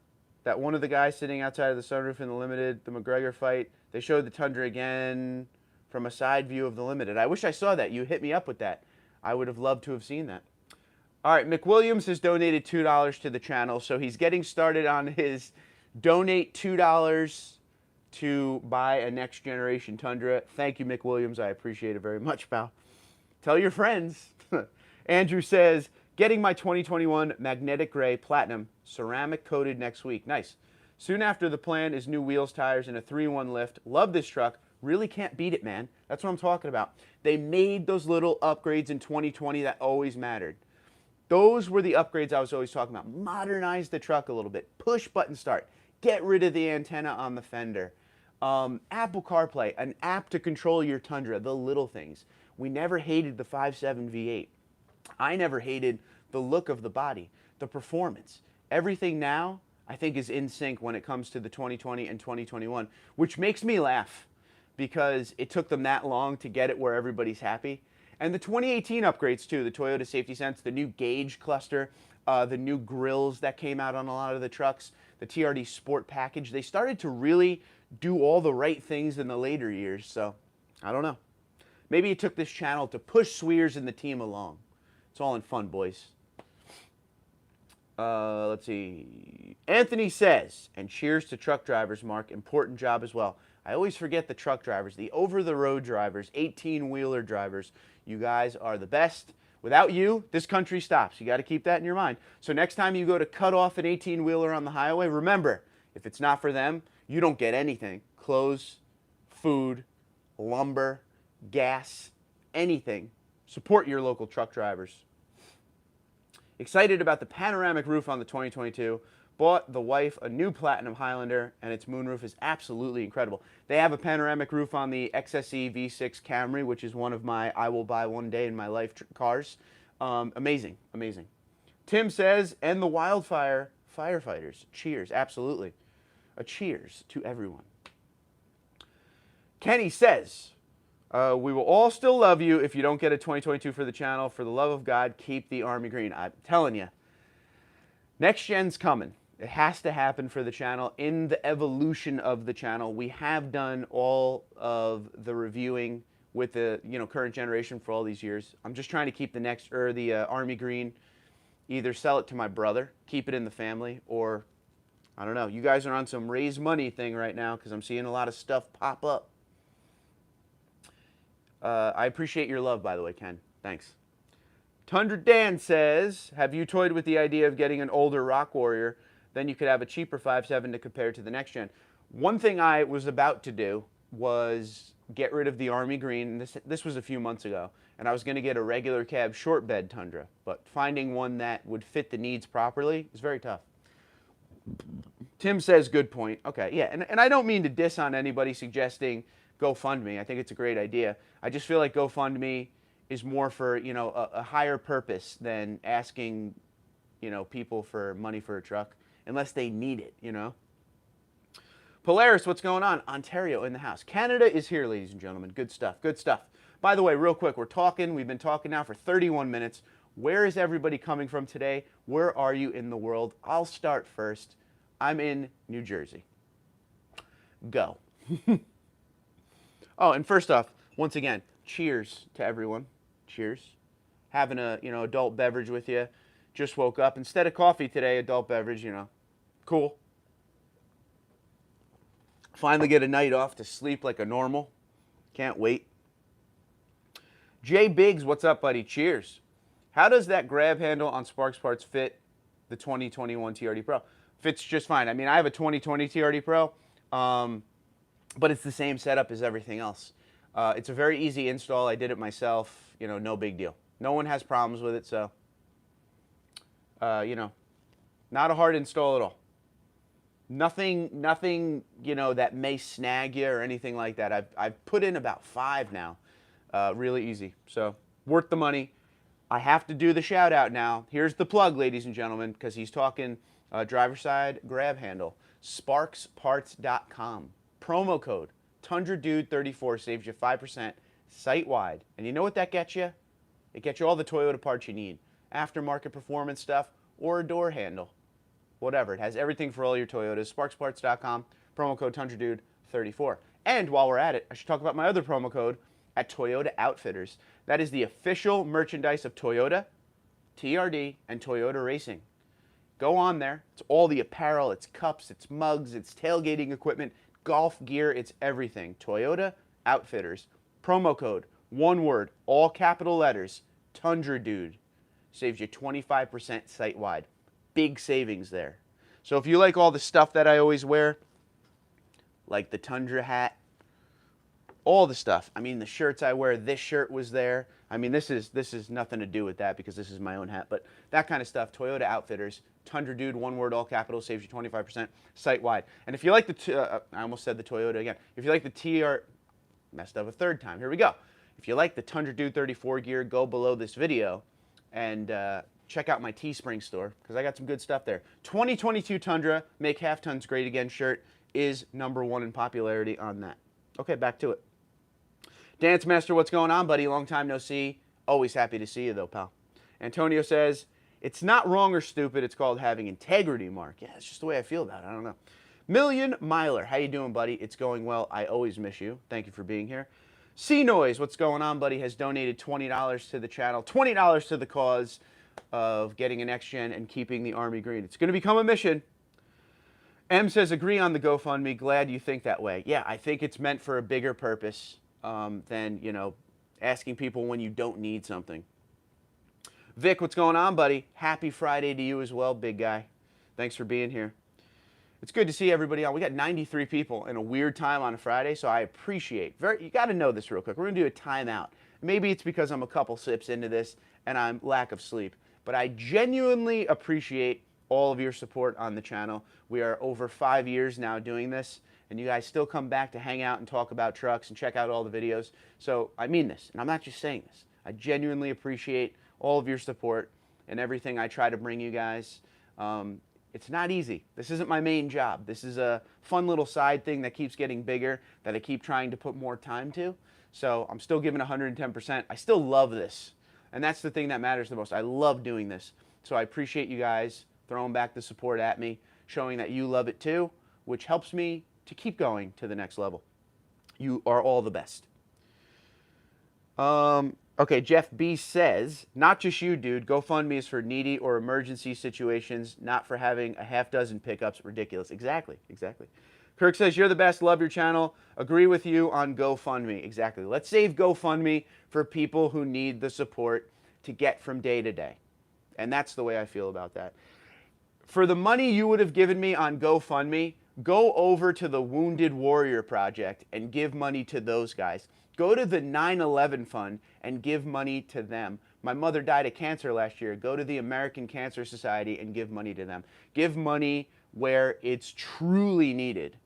that one of the guys sitting outside of the sunroof in the Limited, the McGregor fight, they showed the Tundra again from a side view of the Limited. I wish I saw that. You hit me up with that. I would have loved to have seen that. All right, McWilliams has donated $2 to the channel, so he's getting started on his donate $2 to buy a next generation Tundra. Thank you, McWilliams. I appreciate it very much, pal. Tell your friends. Andrew says, getting my 2021 Magnetic Gray Platinum ceramic coated next week. Nice. Soon after, the plan is new wheels, tires, and a 3-in-1 lift. Love this truck. Really can't beat it, man. That's what I'm talking about. They made those little upgrades in 2020 that always mattered. Those were the upgrades I was always talking about. Modernize the truck a little bit. Push button start. Get rid of the antenna on the fender. Apple CarPlay, an app to control your Tundra, the little things. We never hated the 5.7 V8. I never hated the look of the body, the performance. Everything now, I think, is in sync when it comes to the 2020 and 2021, which makes me laugh because it took them that long to get it where everybody's happy. And the 2018 upgrades too, the Toyota Safety Sense, the new gauge cluster, the new grills that came out on a lot of the trucks, the TRD Sport package, they started to really do all the right things in the later years. So, I don't know. Maybe it took this channel to push Sweers and the team along. It's all in fun, boys. Let's see. Anthony says, and cheers to truck drivers, Mark. Important job as well. I always forget the truck drivers, the over-the-road drivers, 18-wheeler drivers. You guys are the best. Without you, this country stops. You got to keep that in your mind. So next time you go to cut off an 18-wheeler on the highway, remember, if it's not for them, you don't get anything. Clothes, food, lumber, gas, anything. Support your local truck drivers. Excited about the panoramic roof on the 2022. Bought the wife a new Platinum Highlander, and its moonroof is absolutely incredible. They have a panoramic roof on the XSE V6 Camry, which is one of my I will buy one day in my life cars. Amazing, amazing. Tim says, and the wildfire firefighters. Cheers, absolutely. A cheers to everyone. Kenny says, we will all still love you if you don't get a 2022 for the channel. For the love of God, keep the Army green. I'm telling you, next gen's coming. It has to happen for the channel. In the evolution of the channel, we have done all of the reviewing. with the current generation for all these years. I'm just trying to keep the army green, either sell it to my brother, keep it in the family, or I don't know. You guys are on some raise money thing right now because I'm seeing a lot of stuff pop up. I appreciate your love, by the way, Ken. Thanks. Tundra Dan says, have you toyed with the idea of getting an older Rock Warrior? Then you could have a cheaper 5.7 to compare to the next gen. One thing I was about to do was get rid of the Army Green. This was a few months ago. And I was going to get a regular cab short bed Tundra. But finding one that would fit the needs properly is very tough. Tim says, good point. Okay, yeah. And I don't mean to diss on anybody suggesting GoFundMe. I think it's a great idea. I just feel like GoFundMe is more for, a higher purpose than asking, people for money for a truck, unless they need it, Polaris, what's going on? Ontario in the house. Canada is here, ladies and gentlemen. Good stuff, good stuff. By the way, real quick, we've been talking now for 31 minutes. Where is everybody coming from today? Where are you in the world? I'll start first. I'm in New Jersey. Go. Oh, and first off, once again, cheers to everyone. Cheers. Having a, adult beverage with you. Just woke up. Instead of coffee today, adult beverage, cool. Finally get a night off to sleep like a normal. Can't wait. Jay Biggs, what's up, buddy? Cheers. How does that grab handle on Sparks Parts fit the 2021 TRD Pro? Fits just fine. I mean, I have a 2020 TRD Pro, but it's the same setup as everything else. It's a very easy install. I did it myself. No big deal. No one has problems with it, so, not a hard install at all. Nothing, that may snag you or anything like that. I've put in about 5 now. Really easy. So, worth the money. I have to do the shout out now. Here's the plug, ladies and gentlemen, because he's talking driver's side grab handle. SparksParts.com. Promo code TundraDude34 saves you 5% site-wide. And you know what that gets you? It gets you all the Toyota parts you need. Aftermarket performance stuff or a door handle. Whatever. It has everything for all your Toyotas. SparksParts.com. Promo code TundraDude34. And while we're at it, I should talk about my other promo code at Toyota Outfitters. That is the official merchandise of Toyota, TRD, and Toyota Racing. Go on there. It's all the apparel, it's cups, it's mugs, it's tailgating equipment, golf gear, it's everything. Toyota Outfitters. Promo code, one word, all capital letters, TundraDude. Saves you 25% site-wide. Big savings there. So if you like all the stuff that I always wear, like the Tundra hat, all the stuff. I mean, the shirts I wear, this shirt was there. I mean, this is nothing to do with that because this is my own hat, but that kind of stuff, Toyota Outfitters, TundraDude, one word, all capital, saves you 25% site-wide. And if you like the, I almost said the Toyota again. If you like the messed up a third time, here we go. If you like the TundraDude34 gear, go below this video and check out my Teespring store because I got some good stuff there. 2022 Tundra, Make Half Tons Great Again shirt is #1 in popularity on that. Okay, back to it. Dance Master, what's going on, buddy? Long time no see. Always happy to see you, though, pal. Antonio says, it's not wrong or stupid. It's called having integrity, Mark. Yeah, it's just the way I feel about it. I don't know. Million Miler, how you doing, buddy? It's going well. I always miss you. Thank you for being here. Sea Noise, what's going on, buddy? Has donated $20 to the channel, $20 to the cause of getting an Next-Gen and keeping the Army green. It's going to become a mission. M says, agree on the GoFundMe. Glad you think that way. Yeah, I think it's meant for a bigger purpose. Than, asking people when you don't need something. Vic, what's going on, buddy? Happy Friday to you as well, big guy. Thanks for being here. It's good to see everybody on. We got 93 people in a weird time on a Friday, so I appreciate. You got to know this real quick. We're going to do a timeout. Maybe it's because I'm a couple sips into this and I'm lack of sleep, but I genuinely appreciate all of your support on the channel. We are over 5 years now doing this. And you guys still come back to hang out and talk about trucks and check out all the videos. So I mean this, and I'm not just saying this. I genuinely appreciate all of your support and everything I try to bring you guys. It's not easy. This isn't my main job. This is a fun little side thing that keeps getting bigger, that I keep trying to put more time to. So I'm still giving 110%. I still love this. And that's the thing that matters the most. I love doing this. So I appreciate you guys throwing back the support at me, showing that you love it too, which helps me to keep going to the next level. You are all the best. Okay, Jeff B says, not just you, dude. GoFundMe is for needy or emergency situations, not for having a half dozen pickups. Ridiculous. Exactly, exactly. Kirk says, you're the best. Love your channel. Agree with you on GoFundMe. Exactly. Let's save GoFundMe for people who need the support to get from day to day. And that's the way I feel about that. For the money you would have given me on GoFundMe, go over to the Wounded Warrior Project and give money to those guys. Go to the 9/11 Fund and give money to them. My mother died of cancer last year. Go to the American Cancer Society and give money to them. Give money where it's truly needed.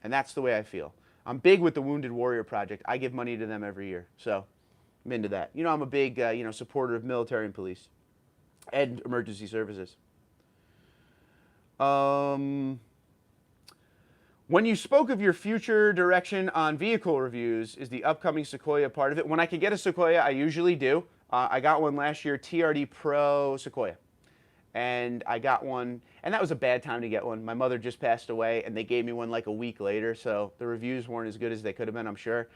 And that's the way I feel. I'm big with the Wounded Warrior Project. I give money to them every year. So I'm into that. You know, I'm a big supporter of military and police and emergency services. When you spoke of your future direction on vehicle reviews, is the upcoming Sequoia part of it? When I can get a Sequoia, I usually do. I got one last year, TRD Pro Sequoia. And I got one, and that was a bad time to get one. My mother just passed away, and they gave me one like a week later, so the reviews weren't as good as they could have been, I'm sure.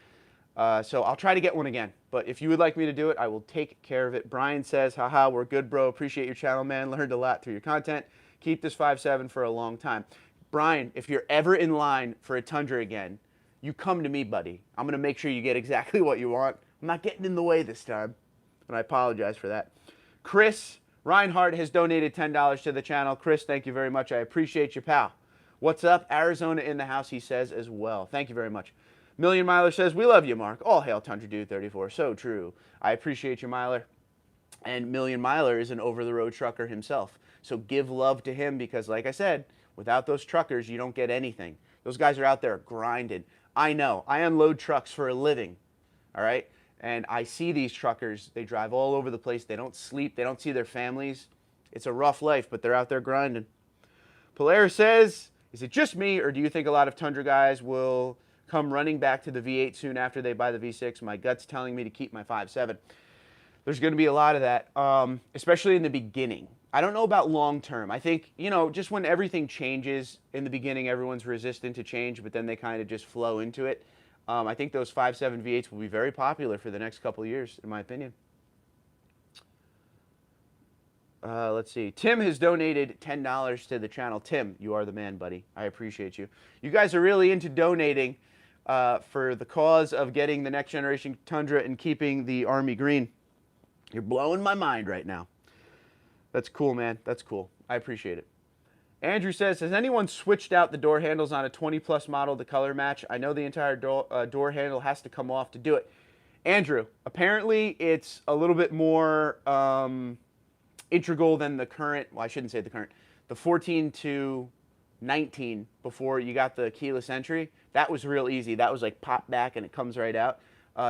So I'll try to get one again. But if you would like me to do it, I will take care of it. Brian says, haha, we're good, bro. Appreciate your channel, man. Learned a lot through your content. Keep this 5.7 for a long time. Brian, if you're ever in line for a Tundra again, you come to me, buddy. I'm going to make sure you get exactly what you want. I'm not getting in the way this time, and I apologize for that. Chris Reinhardt has donated $10 to the channel. Chris, thank you very much. I appreciate you, pal. What's up? Arizona in the house, he says as well. Thank you very much. Million Miler says, we love you, Mark. All hail TundraDude34. So true. I appreciate you, Miler. And Million Miler is an over-the-road trucker himself. So give love to him because, like I said, without those truckers, you don't get anything. Those guys are out there grinding. I know. I unload trucks for a living, all right? And I see these truckers. They drive all over the place. They don't sleep. They don't see their families. It's a rough life, but they're out there grinding. Polaris says, is it just me, or do you think a lot of Tundra guys will come running back to the V8 soon after they buy the V6? My gut's telling me to keep my 5.7. There's going to be a lot of that, especially in the beginning. I don't know about long term. I think, you know, just when everything changes, in the beginning everyone's resistant to change, but then they kind of just flow into it. I think those 5.7 V8s will be very popular for the next couple of years, in my opinion. Let's see. Tim has donated $10 to the channel. Tim, you are the man, buddy. I appreciate you. You guys are really into donating for the cause of getting the next generation Tundra and keeping the Army green. You're blowing my mind right now. That's cool, man. That's cool. I appreciate it. Andrew says, has anyone switched out the door handles on a 20-plus model to color match? I know the entire door handle has to come off to do it. Andrew, apparently it's a little bit more integral than the current, well, I shouldn't say the current, the 14 to 19 before you got the keyless entry. That was real easy. That was like pop back and it comes right out.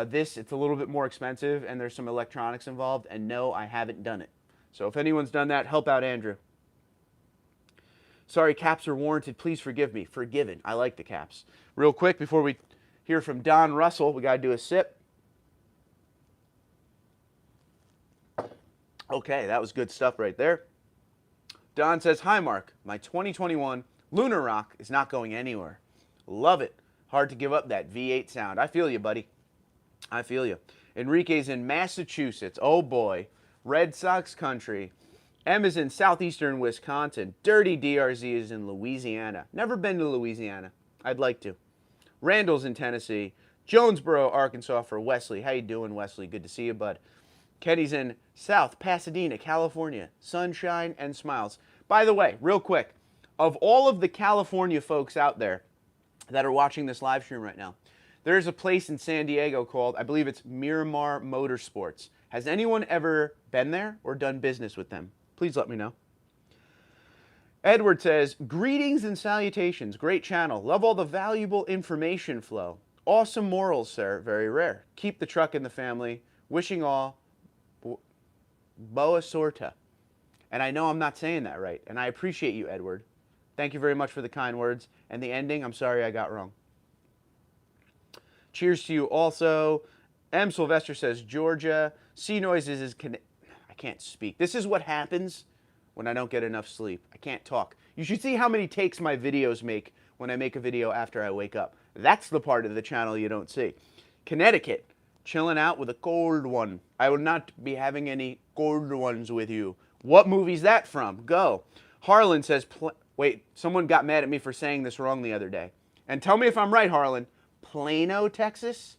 This, it's a little bit more expensive and there's some electronics involved, and no, I haven't done it. So if anyone's done that, help out Andrew. Sorry, caps are warranted. Please forgive me. Forgiven. I like the caps. Real quick, before we hear from Don Russell, we got to do a sip. Okay, that was good stuff right there. Don says, hi, Mark. My 2021 Lunar Rock is not going anywhere. Love it. Hard to give up that V8 sound. I feel you, buddy. I feel you. Enrique's in Massachusetts. Oh, boy. Red Sox country. M is in southeastern Wisconsin. Dirty DRZ is in Louisiana. Never been to Louisiana. I'd like to. Randall's in Tennessee. Jonesboro, Arkansas for Wesley. How you doing, Wesley? Good to see you, bud. Kenny's in South Pasadena, California. Sunshine and smiles. By the way, real quick, of all of the California folks out there that are watching this live stream right now, there's a place in San Diego called, I believe it's Miramar Motorsports. Has anyone ever been there or done business with them? Please let me know. Edward says, greetings and salutations. Great channel. Love all the valuable information flow. Awesome morals, sir. Very rare. Keep the truck in the family. Wishing all boa sorta. And I know I'm not saying that right. And I appreciate you, Edward. Thank you very much for the kind words. And the ending, I'm sorry I got wrong. Cheers to you also. M. Sylvester says, Georgia. Sea noises is... I can't speak. This is what happens when I don't get enough sleep. I can't talk. You should see how many takes my videos make when I make a video after I wake up. That's the part of the channel you don't see. Connecticut. Chilling out with a cold one. I will not be having any cold ones with you. What movie's that from? Go. Harlan says, wait, someone got mad at me for saying this wrong the other day. And tell me if I'm right, Harlan. Plano, Texas?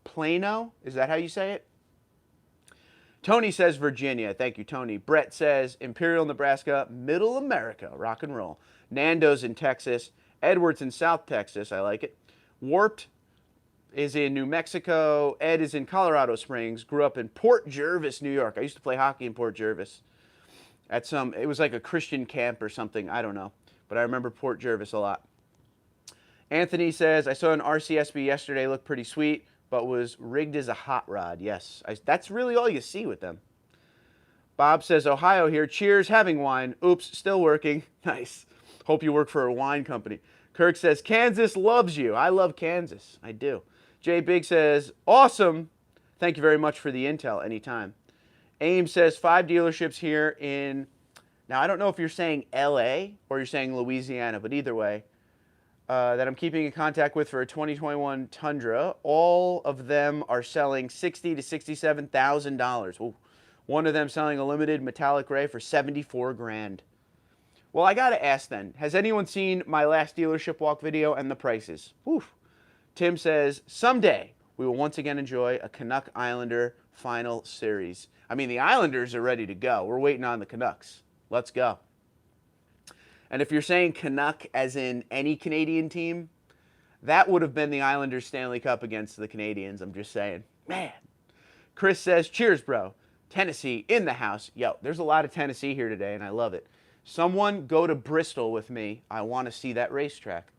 Plano? Is that how you say it? Tony says Virginia. Thank you, Tony. Brett says Imperial, Nebraska, Middle America, rock and roll. Nando's in Texas. Edwards in South Texas. I like it. Warped is in New Mexico. Ed is in Colorado Springs. Grew up in Port Jervis, New York. I used to play hockey in Port Jervis. It was like a Christian camp or something. I don't know. But I remember Port Jervis a lot. Anthony says, I saw an RCSB yesterday. Looked pretty sweet, but was rigged as a hot rod. Yes, that's really all you see with them. Bob says, Ohio here. Cheers, having wine. Oops, still working. Nice. Hope you work for a wine company. Kirk says, Kansas loves you. I love Kansas. I do. Jay Big says, awesome. Thank you very much for the intel. Anytime. Ames says, 5 dealerships here in, now I don't know if you're saying L.A. or you're saying Louisiana, but either way, that I'm keeping in contact with for a 2021 Tundra. All of them are selling $60,000 to $67,000. Ooh. One of them selling a limited metallic gray for $74,000. Well, I got to ask then, has anyone seen my last dealership walk video and the prices? Oof. Tim says, someday we will once again enjoy a Canuck Islander final series. I mean, the Islanders are ready to go. We're waiting on the Canucks. Let's go. And if you're saying Canuck as in any Canadian team, that would have been the Islanders Stanley Cup against the Canadians. I'm just saying. Man. Chris says, cheers, bro. Tennessee in the house. Yo, there's a lot of Tennessee here today, and I love it. Someone go to Bristol with me. I want to see that racetrack.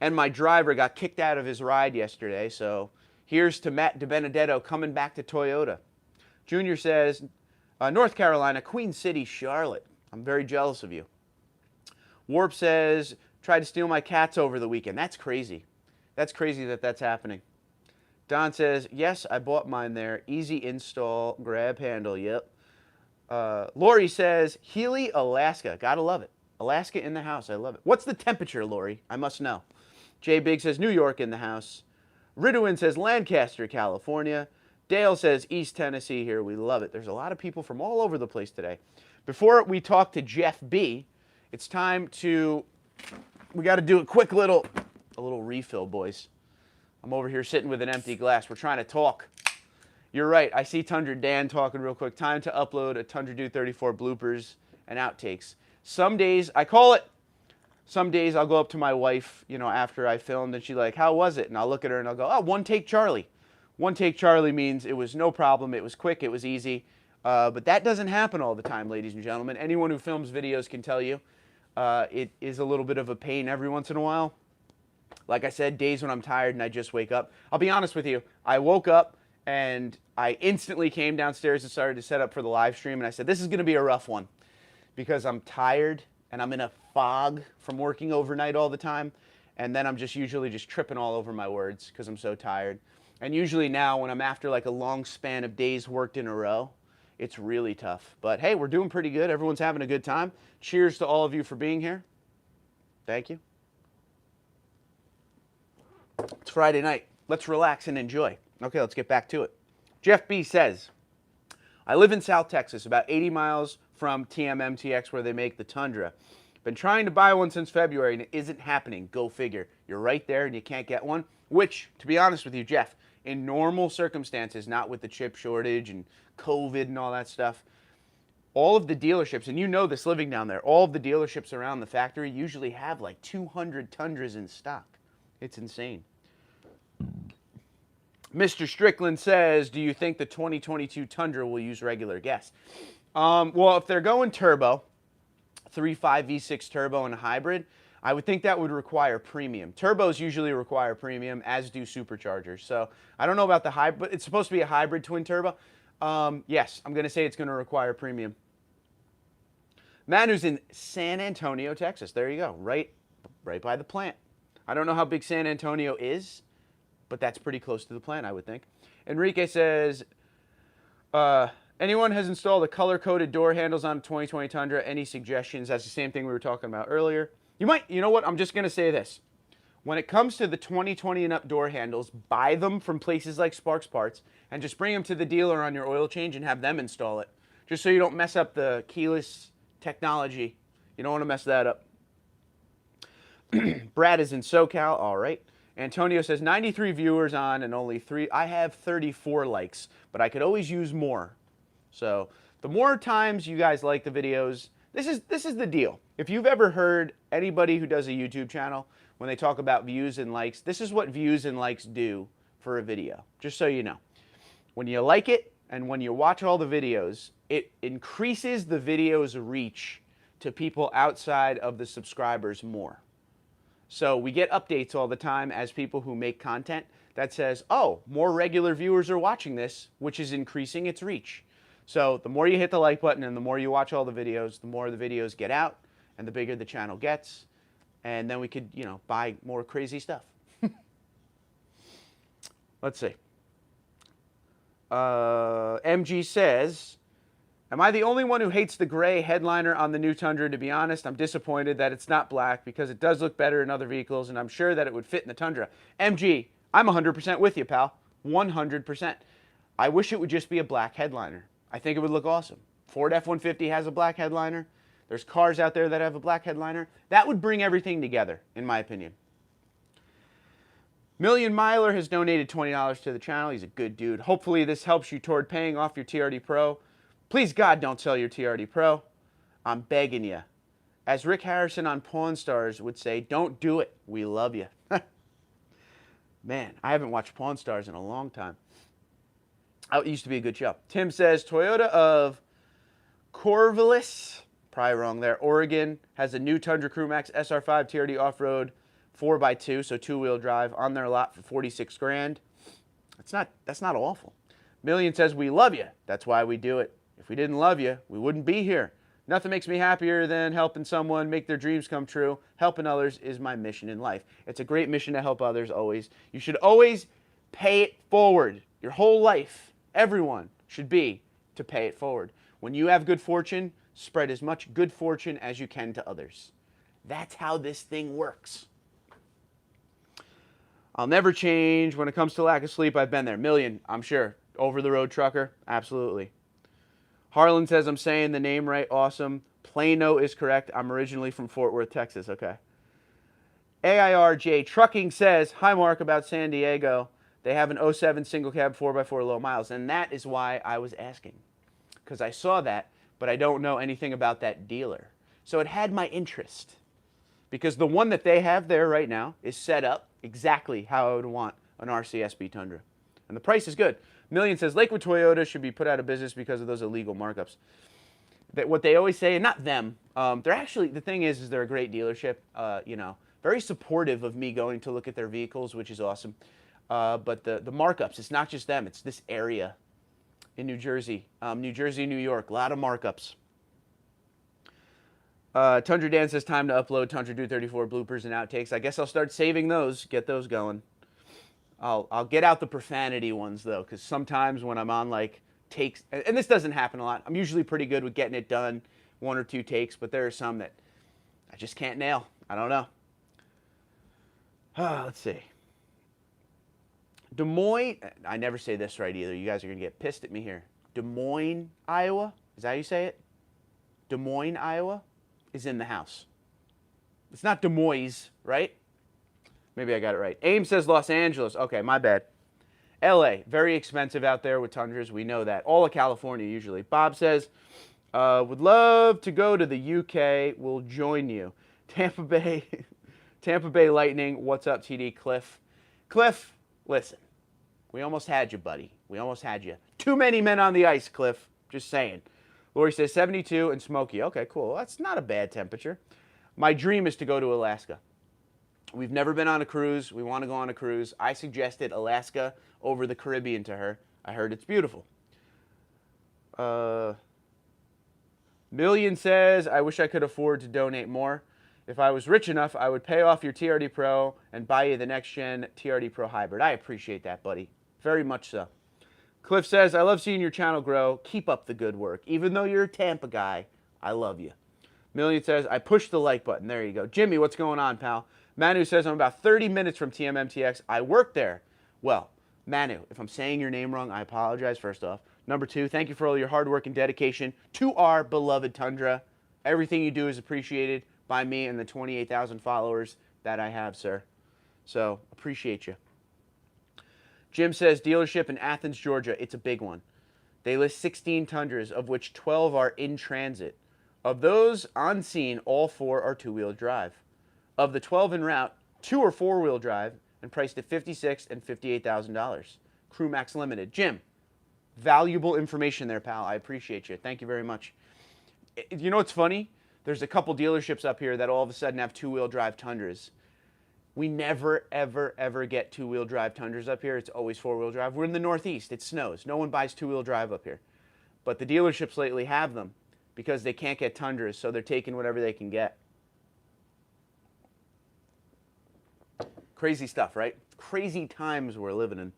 And my driver got kicked out of his ride yesterday, so here's to Matt DiBenedetto coming back to Toyota. Junior says, North Carolina, Queen City, Charlotte. I'm very jealous of you. Warp says, tried to steal my cats over the weekend. That's crazy. That's crazy that that's happening. Don says, yes, I bought mine there. Easy install, grab handle, yep. Lori says, Healy, Alaska. Gotta love it. Alaska in the house. I love it. What's the temperature, Lori? I must know. Jay Big says, New York in the house. Ridwin says, Lancaster, California. Dale says, East Tennessee here. We love it. There's a lot of people from all over the place today. Before we talk to Jeff B., it's time to, we got to do a little refill, boys. I'm over here sitting with an empty glass. We're trying to talk. You're right. I see Tundra Dan talking real quick. Time to upload a TundraDude34 bloopers and outtakes. Some days, I call it, some days I'll go up to my wife, you know, after I filmed, and she's like, how was it? And I'll look at her and I'll go, oh, one take Charlie. One take Charlie means it was no problem. It was quick. It was easy. But that doesn't happen all the time, ladies and gentlemen. Anyone who films videos can tell you it is a little bit of a pain every once in a while. Like I said, days when I'm tired and I just wake up. I'll be honest with you. I woke up and I instantly came downstairs and started to set up for the live stream. And I said, this is going to be a rough one because I'm tired and I'm in a fog from working overnight all the time. And then I'm just usually just tripping all over my words because I'm so tired. And usually now when I'm after like a long span of days worked in a row, it's really tough. But hey, we're doing pretty good. Everyone's having a good time. Cheers to all of you for being here. Thank you. It's Friday night. Let's relax and enjoy. Okay, let's get back to it. Jeff B says, I live in South Texas, about 80 miles from TMMTX where they make the Tundra. Been trying to buy one since February and it isn't happening. Go figure. You're right there and you can't get one. Which, to be honest with you, Jeff, in normal circumstances, not with the chip shortage and COVID and all that stuff, all of the dealerships, and you know this living down there, all of the dealerships around the factory usually have like 200 Tundras in stock. It's insane. Mr. Strickland says, do you think the 2022 Tundra will use regular gas? Well, if they're going turbo, 3.5 V6 turbo and a hybrid, I would think that would require premium. Turbos usually require premium, as do superchargers. So I don't know about the hybrid, but it's supposed to be a hybrid twin turbo. Yes, I'm going to say it's going to require premium. Manu's in San Antonio, Texas. There you go, right by the plant. I don't know how big San Antonio is, but that's pretty close to the plant, I would think. Enrique says, anyone has installed the color-coded door handles on a 2020 Tundra? Any suggestions? That's the same thing we were talking about earlier. You know what? I'm just going to say this. When it comes to the 2020 and up door handles, buy them from places like Sparks Parts and just bring them to the dealer on your oil change and have them install it. Just so you don't mess up the keyless technology. You don't want to mess that up. Brad is in SoCal. All right. Antonio says 93 viewers on and only 3. I have 34 likes, but I could always use more. So the more times you guys like the videos, this is the deal. If you've ever heard anybody who does a YouTube channel, when they talk about views and likes, this is what views and likes do for a video, just so you know. When you like it and when you watch all the videos, it increases the video's reach to people outside of the subscribers more. So we get updates all the time as people who make content that says, oh, more regular viewers are watching this, which is increasing its reach. So the more you hit the like button and the more you watch all the videos, the more the videos get out and the bigger the channel gets. And then we could, you know, buy more crazy stuff. Let's see. MG says, am I the only one who hates the gray headliner on the new Tundra? To be honest, I'm disappointed that it's not black because it does look better in other vehicles, and I'm sure that it would fit in the Tundra. MG, I'm 100% with you, pal. 100%. I wish it would just be a black headliner. I think it would look awesome. Ford F-150 has a black headliner. There's cars out there that have a black headliner. That would bring everything together, in my opinion. Million Miler has donated $20 to the channel. He's a good dude. Hopefully this helps you toward paying off your TRD Pro. Please, God, don't sell your TRD Pro. I'm begging you. As Rick Harrison on Pawn Stars would say, don't do it. We love you. Man, I haven't watched Pawn Stars in a long time. Oh, it used to be a good show. Tim says, Toyota of Corvallis, probably wrong there, Oregon, has a new Tundra Crewmax SR5 TRD off-road 4x2, so two-wheel drive, on their lot for 46 grand. That's not awful. Million says, we love you. That's why we do it. If we didn't love you, we wouldn't be here. Nothing makes me happier than helping someone make their dreams come true. Helping others is my mission in life. It's a great mission to help others always. You should always pay it forward. Your whole life, everyone should be to pay it forward. When you have good fortune, spread as much good fortune as you can to others. That's how this thing works. I'll never change. When it comes to lack of sleep, I've been there. Million, I'm sure. Over-the-road trucker, absolutely. Harlan says, I'm saying the name right. Awesome. Plano is correct. I'm originally from Fort Worth, Texas. Okay. AIRJ Trucking says, hi, Mark, about San Diego. They have an 07 single cab 4x4 low miles. And that is why I was asking. Because I saw that, but I don't know anything about that dealer. So it had my interest. Because the one that they have there right now is set up exactly how I would want an RCSB Tundra. And the price is good. Million says, Lakewood Toyota should be put out of business because of those illegal markups. That what they always say, and not them, they're actually, the thing is they're a great dealership, you know, very supportive of me going to look at their vehicles, which is awesome. But the markups, it's not just them, it's this area in New Jersey, New York, a lot of markups. Tundra Dan says, time to upload TundraDude34 bloopers and outtakes. I guess I'll start saving those, get those going. I'll get out the profanity ones, though, because sometimes when I'm on, like, takes, and this doesn't happen a lot. I'm usually pretty good with getting it done, 1 or 2 takes, but there are some that I just can't nail. I don't know. Let's see. Des Moines, I never say this right either. You guys are going to get pissed at me here. Des Moines, Iowa, is that how you say it? Des Moines, Iowa is in the house. It's not Des Moines, right? Maybe I got it right. Ames says Los Angeles. Okay, my bad. LA, very expensive out there with Tundras. We know that. All of California, usually. Bob says, would love to go to the UK. We'll join you. Tampa Bay Lightning. What's up, TD? Cliff. Cliff, listen. We almost had you, buddy. We almost had you. Too many men on the ice, Cliff. Just saying. Lori says 72 and smoky. Okay, cool. That's not a bad temperature. My dream is to go to Alaska. We've never been on a cruise. We want to go on a cruise. I suggested Alaska over the Caribbean to her. I heard it's beautiful. Million says, I wish I could afford to donate more. If I was rich enough, I would pay off your TRD Pro and buy you the next-gen TRD Pro Hybrid. I appreciate that, buddy. Very much so. Cliff says, I love seeing your channel grow. Keep up the good work. Even though you're a Tampa guy, I love you. Million says, I pushed the like button. There you go. Jimmy, what's going on, pal? Manu says, I'm about 30 minutes from TMMTX. I work there. Well, Manu, if I'm saying your name wrong, I apologize, first off. Number two, thank you for all your hard work and dedication to our beloved Tundra. Everything you do is appreciated by me and the 28,000 followers that I have, sir. So, appreciate you. Jim says, dealership in Athens, Georgia. It's a big one. They list 16 Tundras, of which 12 are in transit. Of those on scene, all 4 are two-wheel drive. Of the 12 en route, 2 are four-wheel drive and priced at $56,000 and $58,000. Crew Max Limited. Jim, valuable information there, pal. I appreciate you. Thank you very much. You know what's funny? There's a couple dealerships up here that all of a sudden have two-wheel drive Tundras. We never, ever, ever get two-wheel drive Tundras up here. It's always four-wheel drive. We're in the Northeast. It snows. No one buys two-wheel drive up here. But the dealerships lately have them because they can't get Tundras, so they're taking whatever they can get. Crazy stuff, right? Crazy times we're living in.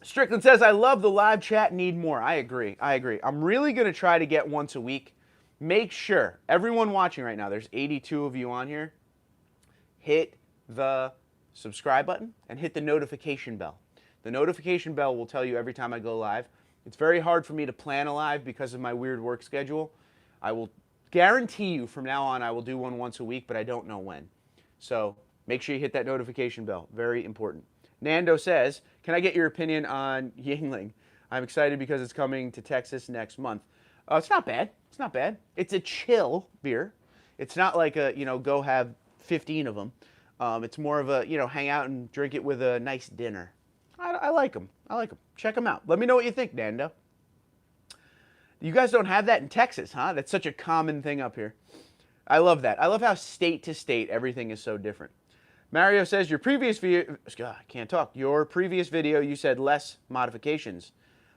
Strickland says, I love the live chat, need more. I agree. I agree. I'm really going to try to get once a week. Make sure, everyone watching right now, there's 82 of you on here, hit the subscribe button and hit the notification bell. The notification bell will tell you every time I go live. It's very hard for me to plan a live because of my weird work schedule. I will guarantee you from now on I will do one once a week, but I don't know when. So make sure you hit that notification bell. Very important. Nando says, can I get your opinion on Yingling? I'm excited because it's coming to Texas next month. It's not bad. It's not bad. It's a chill beer. It's not like a, go have 15 of them. It's more of a, hang out and drink it with a nice dinner. I like them. I like them. Check them out. Let me know what you think, Nando. You guys don't have that in Texas, huh? That's such a common thing up here. I love that. I love how state to state everything is so different. Mario says, your previous video, I can't talk. Your previous video, you said less modifications.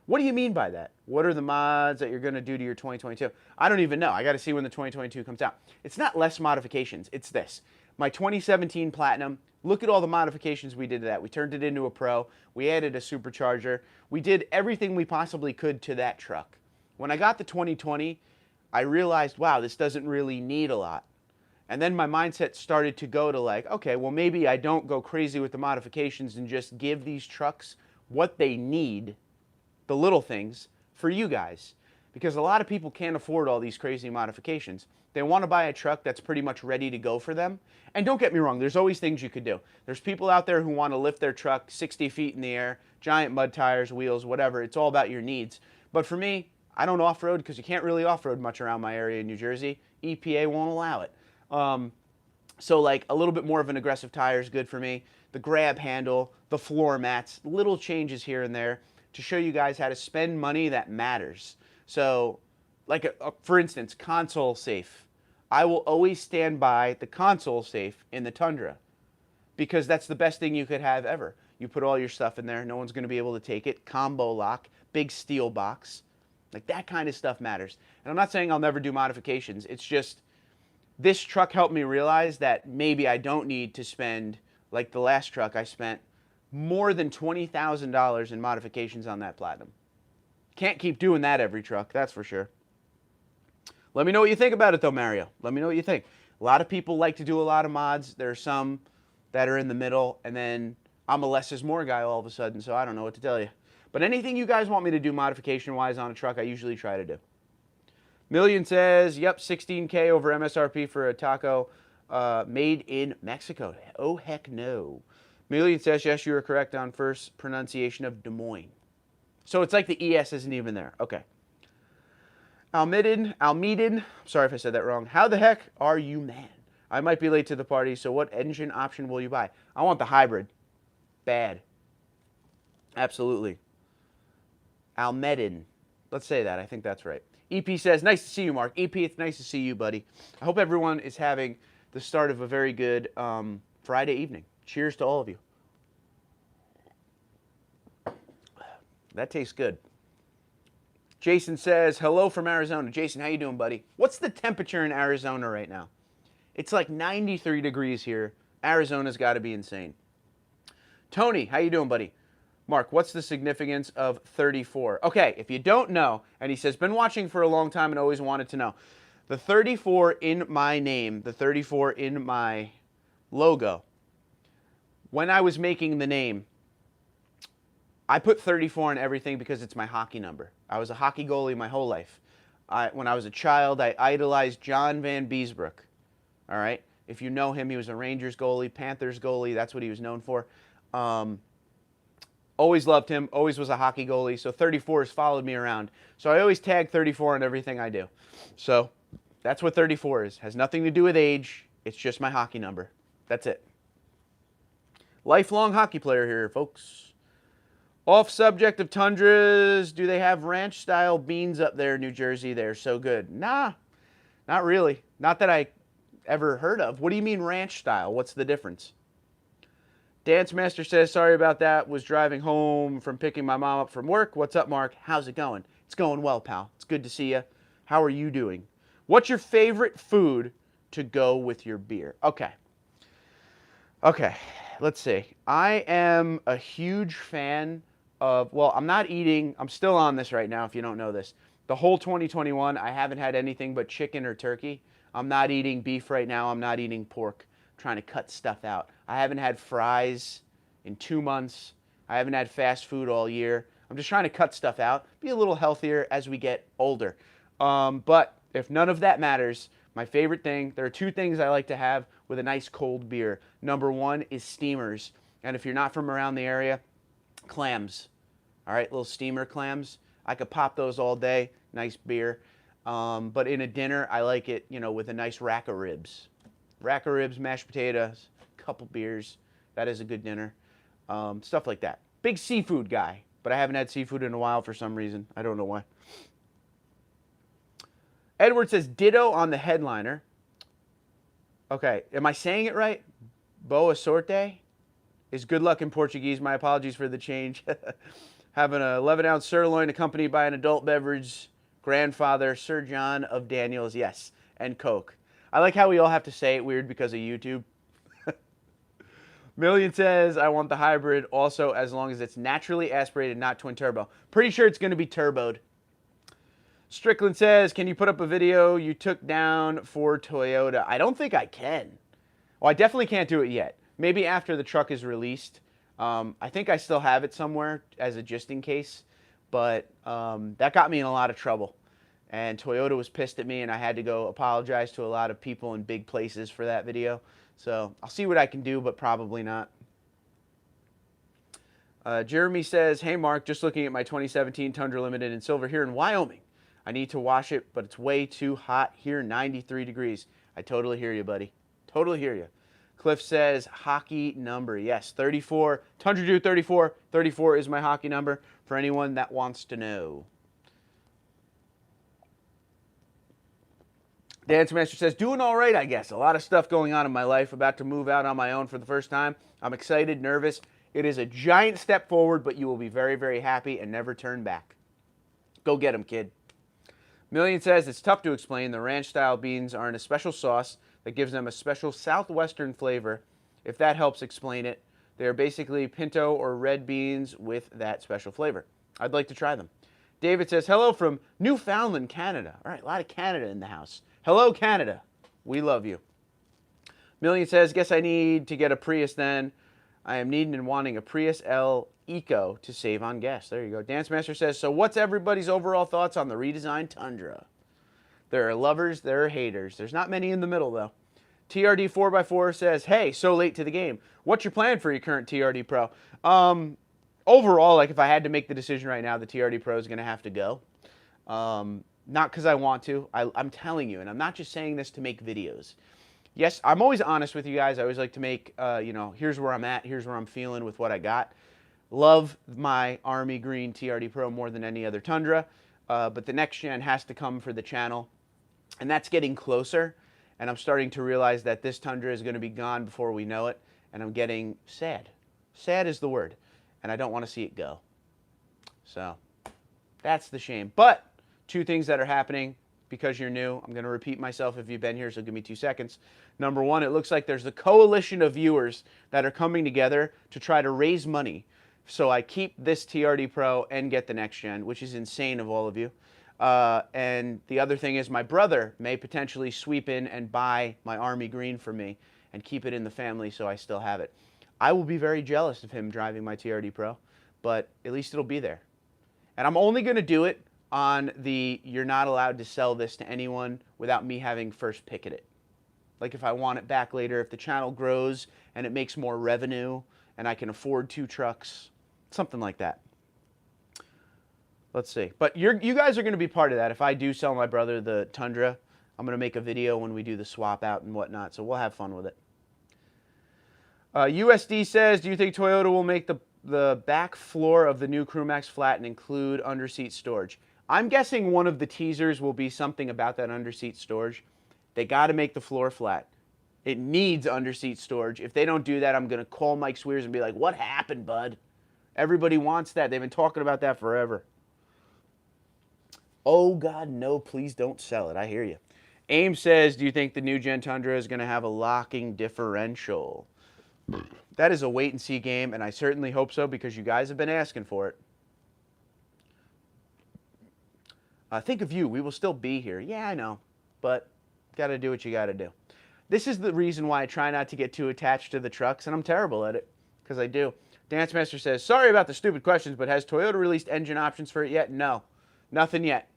What do you mean by that? What are the mods that you're going to do to your 2022? I don't even know. I got to see when the 2022 comes out. It's not less modifications. It's this. My 2017 Platinum, look at all the modifications we did to that. We turned it into a Pro. We added a Supercharger. We did everything we possibly could to that truck. When I got the 2020, I realized, wow, this doesn't really need a lot. And then my mindset started to go to like, okay, well, maybe I don't go crazy with the modifications and just give these trucks what they need, the little things, for you guys. Because a lot of people can't afford all these crazy modifications. They want to buy a truck that's pretty much ready to go for them. And don't get me wrong, there's always things you could do. There's people out there who want to lift their truck 60 feet in the air, giant mud tires, wheels, whatever. It's all about your needs. But for me, I don't off-road because you can't really off-road much around my area in New Jersey. EPA won't allow it. So like a little bit more of an aggressive tire is good for me. The grab handle, the floor mats, little changes here and there to show you guys how to spend money that matters. So like for instance, console safe. I will always stand by the console safe in the Tundra because that's the best thing you could have ever. You put all your stuff in there. No one's going to be able to take it. Combo lock, big steel box. Like that kind of stuff matters. And I'm not saying I'll never do modifications. It's just this truck helped me realize that maybe I don't need to spend, like the last truck, I spent more than $20,000 in modifications on that Platinum. Can't keep doing that every truck, that's for sure. Let me know what you think about it though, Mario. Let me know what you think. A lot of people like to do a lot of mods. There are some that are in the middle, and then I'm a less is more guy all of a sudden, so I don't know what to tell you. But anything you guys want me to do modification-wise on a truck, I usually try to do. Million says, yep, $16K over MSRP for a taco made in Mexico. Oh, heck no. Million says, yes, you are correct on first pronunciation of Des Moines. So it's like the ES isn't even there. Okay. Almedin, sorry if I said that wrong. How the heck are you, man? I might be late to the party, so what engine option will you buy? I want the hybrid. Bad. Absolutely. Almedin. Let's say that. I think that's right. EP says, nice to see you, Mark. EP, it's nice to see you, buddy. I hope everyone is having the start of a very good Friday evening. Cheers to all of you. That tastes good. Jason says, hello from Arizona. Jason, how you doing, buddy? What's the temperature in Arizona right now? It's like 93 degrees here. Arizona's got to be insane. Tony, how you doing, buddy? Mark, what's the significance of 34? Okay, if you don't know, and he says, been watching for a long time and always wanted to know. The 34 in my name, the 34 in my logo, when I was making the name, I put 34 on everything because it's my hockey number. I was a hockey goalie my whole life. When I was a child, I idolized John Van Beesbrook. All right? If you know him, he was a Rangers goalie, Panthers goalie. That's what he was known for. Always loved him. Always was a hockey goalie. So 34 has followed me around. So I always tag 34 on everything I do. So that's what 34 is. Has nothing to do with age. It's just my hockey number. That's it. Lifelong hockey player here, folks. Off subject of Tundras, do they have ranch-style beans up there in New Jersey? They're so good. Nah, not really. Not that I ever heard of. What do you mean ranch-style? What's the difference? Dance Master says, sorry about that. Was driving home from picking my mom up from work. What's up, Mark? How's it going? It's going well, pal. It's good to see you. How are you doing? What's your favorite food to go with your beer? Okay. Let's see. I am a huge fan of, well, I'm still on this right now if you don't know this. The whole 2021, I haven't had anything but chicken or turkey. I'm not eating beef right now. I'm not eating pork. I'm trying to cut stuff out. I haven't had fries in 2 months. I haven't had fast food all year. I'm just trying to cut stuff out, be a little healthier as we get older. But if none of that matters, my favorite thing, there are 2 things I like to have with a nice cold beer. Number 1 is steamers. And if you're not from around the area, clams. All right, little steamer clams. I could pop those all day. Nice beer. But in a dinner, I like it, with a nice rack of ribs. Rack of ribs, mashed potatoes, a couple beers. That is a good dinner. Stuff like that. Big seafood guy, but I haven't had seafood in a while for some reason. I don't know why. Edward says, ditto on the headliner. Okay, am I saying it right? Boa sorte is good luck in Portuguese. My apologies for the change. Having an 11-ounce sirloin accompanied by an adult beverage. Grandfather, Sir John of Daniels, yes, and Coke. I like how we all have to say it weird because of YouTube. Million says, I want the hybrid also as long as it's naturally aspirated, not twin turbo. Pretty sure it's going to be turboed. Strickland says, can you put up a video you took down for Toyota? I don't think I can. Well, I definitely can't do it yet. Maybe after the truck is released. I think I still have it somewhere as a just in case. But that got me in a lot of trouble. And Toyota was pissed at me, and I had to go apologize to a lot of people in big places for that video. So I'll see what I can do, but probably not. Jeremy says, hey, Mark, just looking at my 2017 Tundra Limited in silver here in Wyoming. I need to wash it, but it's way too hot here, 93 degrees. I totally hear you, buddy. Totally hear you. Cliff says, hockey number. Yes, 34. TundraDude34. 34 is my hockey number for anyone that wants to know. Dance Master says, doing all right, I guess. A lot of stuff going on in my life. About to move out on my own for the first time. I'm excited, nervous. It is a giant step forward, but you will be very, very happy and never turn back. Go get them, kid. Million says, it's tough to explain. The ranch-style beans are in a special sauce that gives them a special southwestern flavor. If that helps explain it, they're basically pinto or red beans with that special flavor. I'd like to try them. David says, hello from Newfoundland, Canada. All right, a lot of Canada in the house. Hello, Canada. We love you. Million says, guess I need to get a Prius then. I am needing and wanting a Prius L Eco to save on gas. There you go. Dance Master says, so what's everybody's overall thoughts on the redesigned Tundra? There are lovers, there are haters. There's not many in the middle, though. TRD 4x4 says, hey, so late to the game. What's your plan for your current TRD Pro? Overall, like if I had to make the decision right now, the TRD Pro is going to have to go. Not because I want to. I'm telling you, and I'm not just saying this to make videos. Yes, I'm always honest with you guys. I always like to make, here's where I'm at, here's where I'm feeling with what I got. Love my Army Green TRD Pro more than any other Tundra, but the next gen has to come for the channel, and that's getting closer, and I'm starting to realize that this Tundra is going to be gone before we know it, and I'm getting sad. Sad is the word, and I don't want to see it go. So that's the shame. But 2 things that are happening because you're new. I'm going to repeat myself if you've been here, so give me 2 seconds. Number 1, it looks like there's a coalition of viewers that are coming together to try to raise money so I keep this TRD Pro and get the next gen, which is insane of all of you. And the other thing is my brother may potentially sweep in and buy my Army Green for me and keep it in the family so I still have it. I will be very jealous of him driving my TRD Pro, but at least it'll be there. And I'm only going to do it on the you're not allowed to sell this to anyone without me having first pick at it. Like if I want it back later, if the channel grows and it makes more revenue and I can afford 2 trucks, something like that. Let's see. But you guys are going to be part of that. If I do sell my brother the Tundra, I'm going to make a video when we do the swap out and whatnot, so we'll have fun with it. USD says, do you think Toyota will make the back floor of the new Crewmax flat and include underseat storage? I'm guessing one of the teasers will be something about that underseat storage. They got to make the floor flat. It needs underseat storage. If they don't do that, I'm going to call Mike Swears and be like, what happened, bud? Everybody wants that. They've been talking about that forever. Oh, God, no, please don't sell it. I hear you. Aim says, do you think the new Gen Tundra is going to have a locking differential? That is a wait-and-see game, and I certainly hope so because you guys have been asking for it. Think of you. We will still be here. Yeah, I know, but got to do what you got to do. This is the reason why I try not to get too attached to the trucks, and I'm terrible at it because I do. Dance Master says, sorry about the stupid questions, but has Toyota released engine options for it yet? No, nothing yet.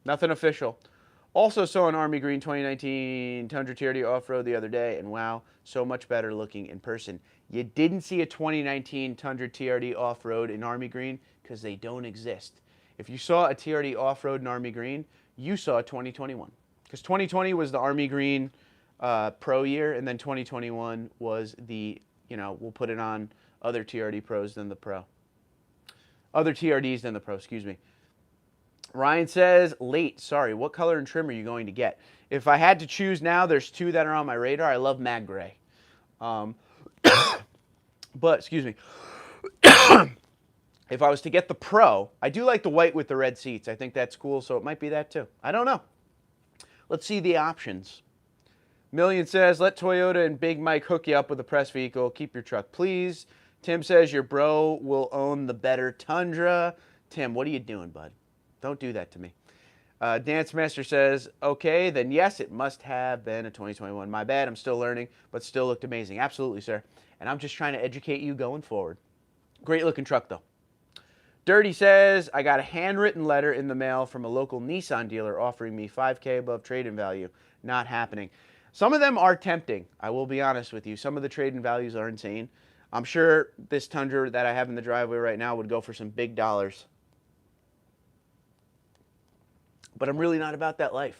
Nothing official. Also saw an Army Green 2019 Tundra TRD off-road the other day, and wow, so much better looking in person. You didn't see a 2019 Tundra TRD off-road in Army Green because they don't exist. If you saw a TRD off-road in Army Green, you saw 2021. Because 2020 was the Army Green Pro year, and then 2021 was the, we'll put it on other TRD Pros than the Pro. Other TRDs than the Pro, excuse me. Ryan says, late, sorry, what color and trim are you going to get? If I had to choose now, there's 2 that are on my radar. I love Mag Gray. But, excuse me, if I was to get the Pro, I do like the white with the red seats. I think that's cool, so it might be that too. I don't know. Let's see the options. Million says, let Toyota and Big Mike hook you up with a press vehicle. Keep your truck, please. Tim says, your bro will own the better Tundra. Tim, what are you doing, bud? Don't do that to me. Dance Master says, okay, then yes, it must have been a 2021. My bad, I'm still learning, but still looked amazing. Absolutely, sir. And I'm just trying to educate you going forward. Great looking truck, though. Dirty says, I got a handwritten letter in the mail from a local Nissan dealer offering me $5K above trade-in value. Not happening. Some of them are tempting, I will be honest with you. Some of the trade-in values are insane. I'm sure this Tundra that I have in the driveway right now would go for some big dollars. But I'm really not about that life.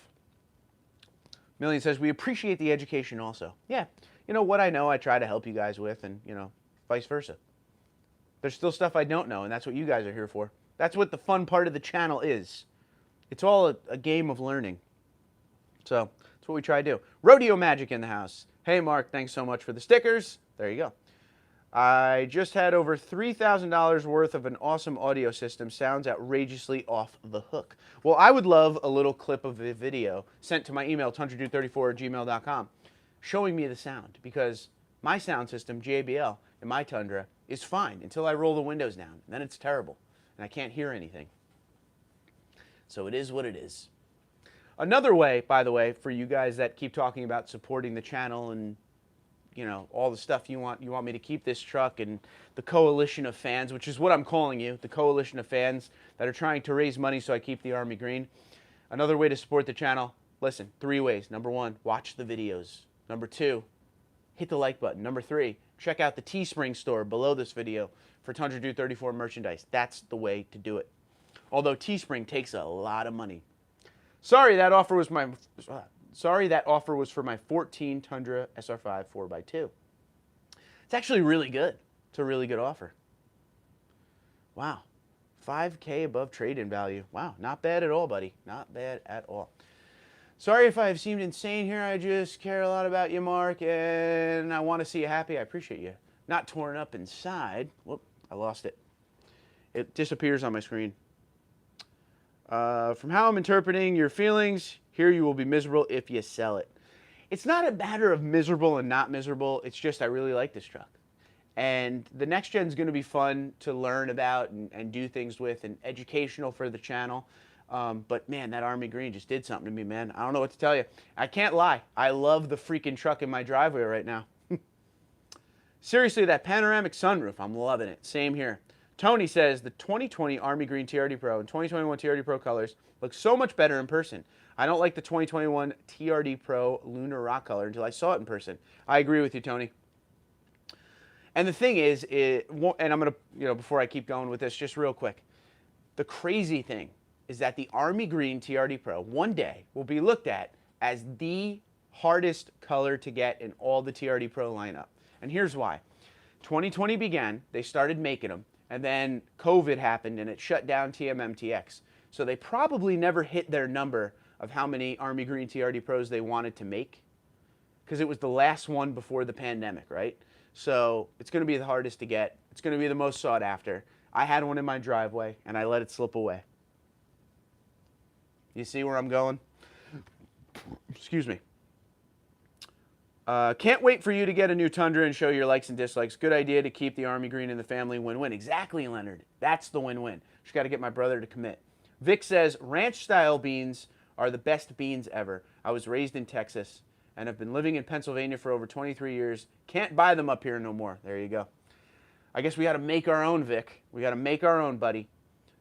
Million says, we appreciate the education also. Yeah, what I know I try to help you guys with, and, vice versa. There's still stuff I don't know, and that's what you guys are here for. That's what the fun part of the channel is. It's all a game of learning. So that's what we try to do. Rodeo Magic in the house. Hey, Mark, thanks so much for the stickers. There you go. I just had over $3,000 worth of an awesome audio system. Sounds outrageously off the hook. Well, I would love a little clip of a video sent to my email, TundraDude34@gmail.com, showing me the sound, because my sound system, JBL, in my Tundra is fine until I roll the windows down. And then it's terrible, and I can't hear anything. So it is what it is. Another way, by the way, for you guys that keep talking about supporting the channel and all the stuff you want me to keep this truck, and the coalition of fans, which is what I'm calling you, the coalition of fans that are trying to raise money so I keep the Army Green. Another way to support the channel, listen, 3 ways. Number 1, watch the videos. Number 2, hit the like button. Number 3, check out the Teespring store below this video for TundraDude34 merchandise. That's the way to do it. Although Teespring takes a lot of money. Sorry, that offer was for my 14 Tundra SR5 4x2. It's actually really good. It's a really good offer. Wow. $5K above trade-in value. Wow, not bad at all, buddy. Not bad at all. Sorry if I have seemed insane here. I just care a lot about you, Mark, and I want to see you happy. I appreciate you. Not torn up inside. Whoop, I lost it. It disappears on my screen. From how I'm interpreting your feelings, here you will be miserable if you sell it. It's not a matter of miserable and not miserable. It's just I really like this truck. And the next gen is going to be fun to learn about and do things with, and educational for the channel. But man, that army green just did something to me, man. I don't know what to tell you. I can't lie. I love the freaking truck in my driveway right now. Seriously, that panoramic sunroof, I'm loving it. Same here. Tony says the 2020 Army Green TRD Pro and 2021 TRD Pro colors look so much better in person. I don't like the 2021 TRD Pro Lunar Rock color until I saw it in person. I agree with you, Tony. And the thing is, and I'm going to, before I keep going with this, just real quick. The crazy thing is that the Army Green TRD Pro one day will be looked at as the hardest color to get in all the TRD Pro lineup. And here's why. 2020 began, they started making them, and then COVID happened and it shut down TMMTX. So they probably never hit their number of how many Army Green TRD Pros they wanted to make, because it was the last one before the pandemic, right? So it's going to be the hardest to get. It's going to be the most sought after. I had one in my driveway and I let it slip away. You see where I'm going? Excuse me. Can't wait for you to get a new Tundra and show your likes and dislikes. Good idea to keep the Army Green in the family. Win-win. Exactly, Leonard. That's the win-win. Just got to get my brother to commit. Vic says, ranch-style beans are the best beans ever. I was raised in Texas and have been living in Pennsylvania for over 23 years. Can't buy them up here no more. There you go. I guess we got to make our own, Vic. We got to make our own, buddy.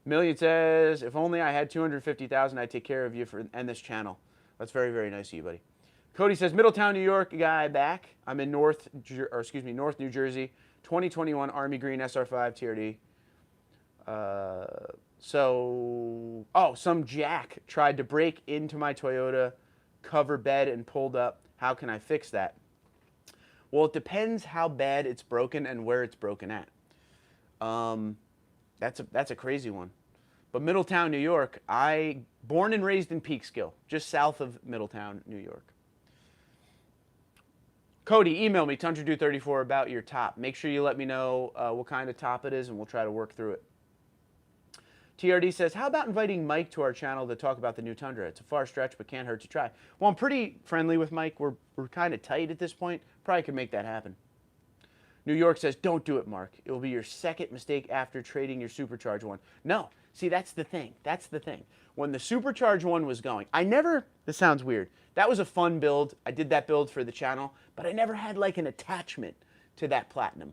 Million says, if only I had 250,000, I'd take care of you and this channel. That's very, very nice of you, buddy. Cody says, Middletown, New York guy back. I'm in North New Jersey. 2021 Army Green SR5 TRD. Some jack tried to break into my Toyota cover bed and pulled up. How can I fix that? Well, it depends how bad it's broken and where it's broken at. That's a crazy one. But Middletown, New York, born and raised in Peekskill, just south of Middletown, New York. Cody, email me, TundraDude34, about your top. Make sure you let me know what kind of top it is, and we'll try to work through it. TRD says, how about inviting Mike to our channel to talk about the new Tundra? It's a far stretch, but can't hurt to try. Well, I'm pretty friendly with Mike. We're kind of tight at this point. Probably could make that happen. New York says, don't do it, Mark. It will be your second mistake after trading your Supercharged one. No. See, that's the thing. That's the thing. When the Supercharged one was going, this sounds weird. That was a fun build. I did that build for the channel, but I never had like an attachment to that Platinum.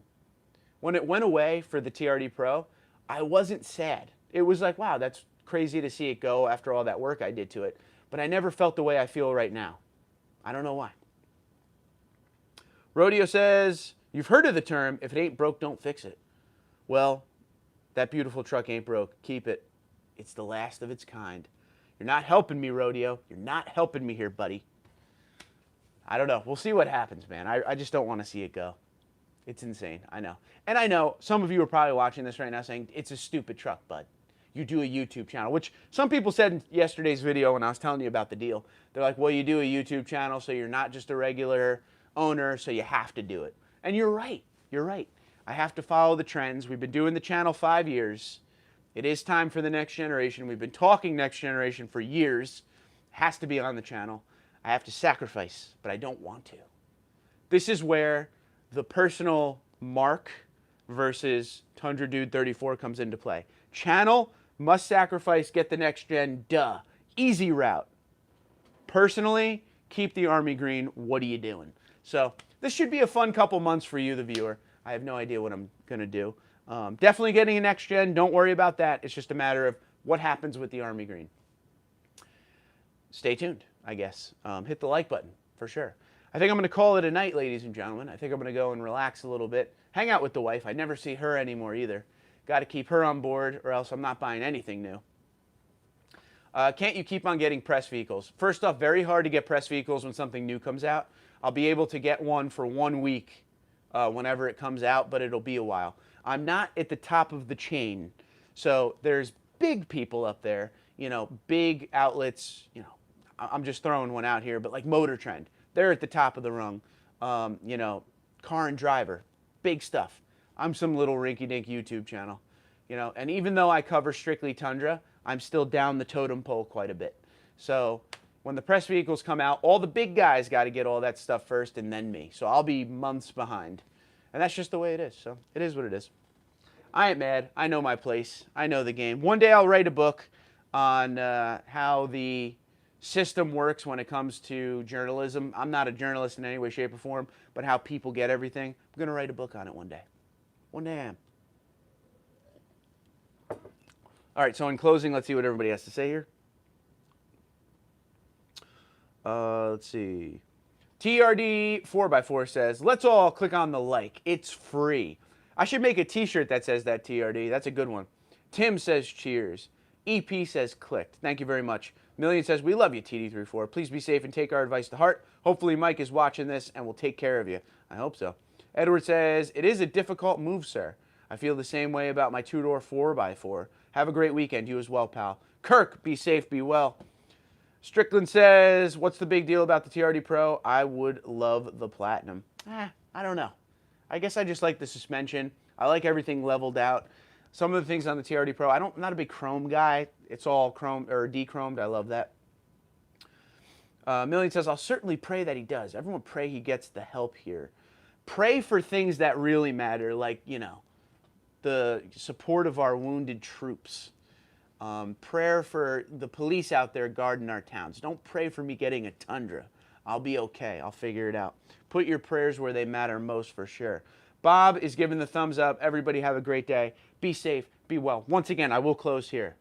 When it went away for the TRD Pro, I wasn't sad. It was like, wow, that's crazy to see it go after all that work I did to it. But I never felt the way I feel right now. I don't know why. Rodeo says, you've heard of the term, if it ain't broke, don't fix it. Well, that beautiful truck ain't broke. Keep it. It's the last of its kind. You're not helping me, Rodeo. You're not helping me here, buddy. I don't know. We'll see what happens, man. I just don't want to see it go. It's insane. I know. And I know some of you are probably watching this right now saying, it's a stupid truck, bud. You do a YouTube channel, which some people said in yesterday's video when I was telling you about the deal. They're like, well, you do a YouTube channel, so you're not just a regular owner, so you have to do it. And you're right. You're right. I have to follow the trends. We've been doing the channel 5 years. It is time for the next generation. We've been talking next generation for years. Has to be on the channel. I have to sacrifice, but I don't want to. This is where the personal Mark versus TundraDude34 comes into play. Channel, must sacrifice, get the next gen, duh. Easy route. Personally, keep the Army Green. What are you doing? So this should be a fun couple months for you, the viewer. I have no idea what I'm going to do. Definitely getting a next gen. Don't worry about that. It's just a matter of what happens with the Army Green. Stay tuned, I guess. Hit the like button for sure. I think I'm going to call it a night, ladies and gentlemen. I think I'm going to go and relax a little bit. Hang out with the wife. I never see her anymore either. Got to keep her on board or else I'm not buying anything new. Can't you keep on getting press vehicles? First off, very hard to get press vehicles when something new comes out. I'll be able to get one for 1 week whenever it comes out, but it'll be a while. I'm not at the top of the chain. So there's big people up there, you know, big outlets, you know, I'm just throwing one out here, but like Motor Trend, they're at the top of the rung. You know, Car and Driver, big stuff. I'm some little rinky-dink YouTube channel, you know, and even though I cover strictly Tundra, I'm still down the totem pole quite a bit. So when the press vehicles come out, all the big guys got to get all that stuff first and then me. So I'll be months behind. And that's just the way it is. So it is what it is. I ain't mad. I know my place. I know the game. One day I'll write a book. on how the system works when it comes to journalism. I'm not a journalist in any way, shape, or form, but how people get everything. I'm going to write a book on it one day. One day I am. All right, so in closing, let's see what everybody has to say here. Let's see. TRD 4x4 says, let's all click on the like. It's free. I should make a t-shirt that says that, TRD. That's a good one. Tim says cheers. EP says clicked. Thank you very much. Million says, we love you, TD34. Please be safe and take our advice to heart. Hopefully Mike is watching this and will take care of you. I hope so. Edward says, it is a difficult move, sir. I feel the same way about my two-door 4x4. Have a great weekend. You as well, pal. Kirk, be safe, be well. Strickland says, what's the big deal about the TRD Pro? I would love the Platinum. I don't know. I guess I just like the suspension. I like everything leveled out. Some of the things on the TRD Pro, I'm not a big chrome guy. It's all chrome or de-chromed. I love that. Million says, I'll certainly pray that he does. Everyone pray he gets the help here. Pray for things that really matter, like, you know, the support of our wounded troops. Prayer for the police out there guarding our towns. Don't pray for me getting a Tundra. I'll be okay. I'll figure it out. Put your prayers where they matter most for sure. Bob is giving the thumbs up. Everybody have a great day. Be safe. Be well. Once again, I will close here.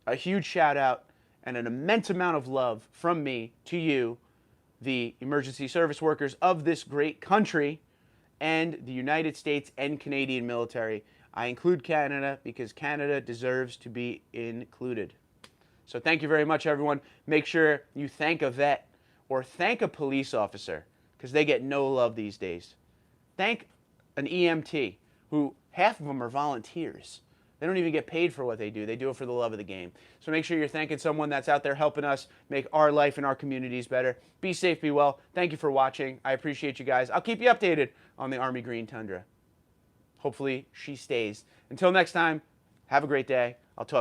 A huge shout out and an immense amount of love from me to you, the emergency service workers of this great country and the United States and Canadian military. I include Canada because Canada deserves to be included. So thank you very much, everyone. Make sure you thank a vet or thank a police officer because they get no love these days. Thank an EMT, who half of them are volunteers. They don't even get paid for what they do. They do it for the love of the game. So make sure you're thanking someone that's out there helping us make our life and our communities better. Be safe, be well. Thank you for watching. I appreciate you guys. I'll keep you updated on the Army Green Tundra. Hopefully she stays. Until next time, have a great day. I'll talk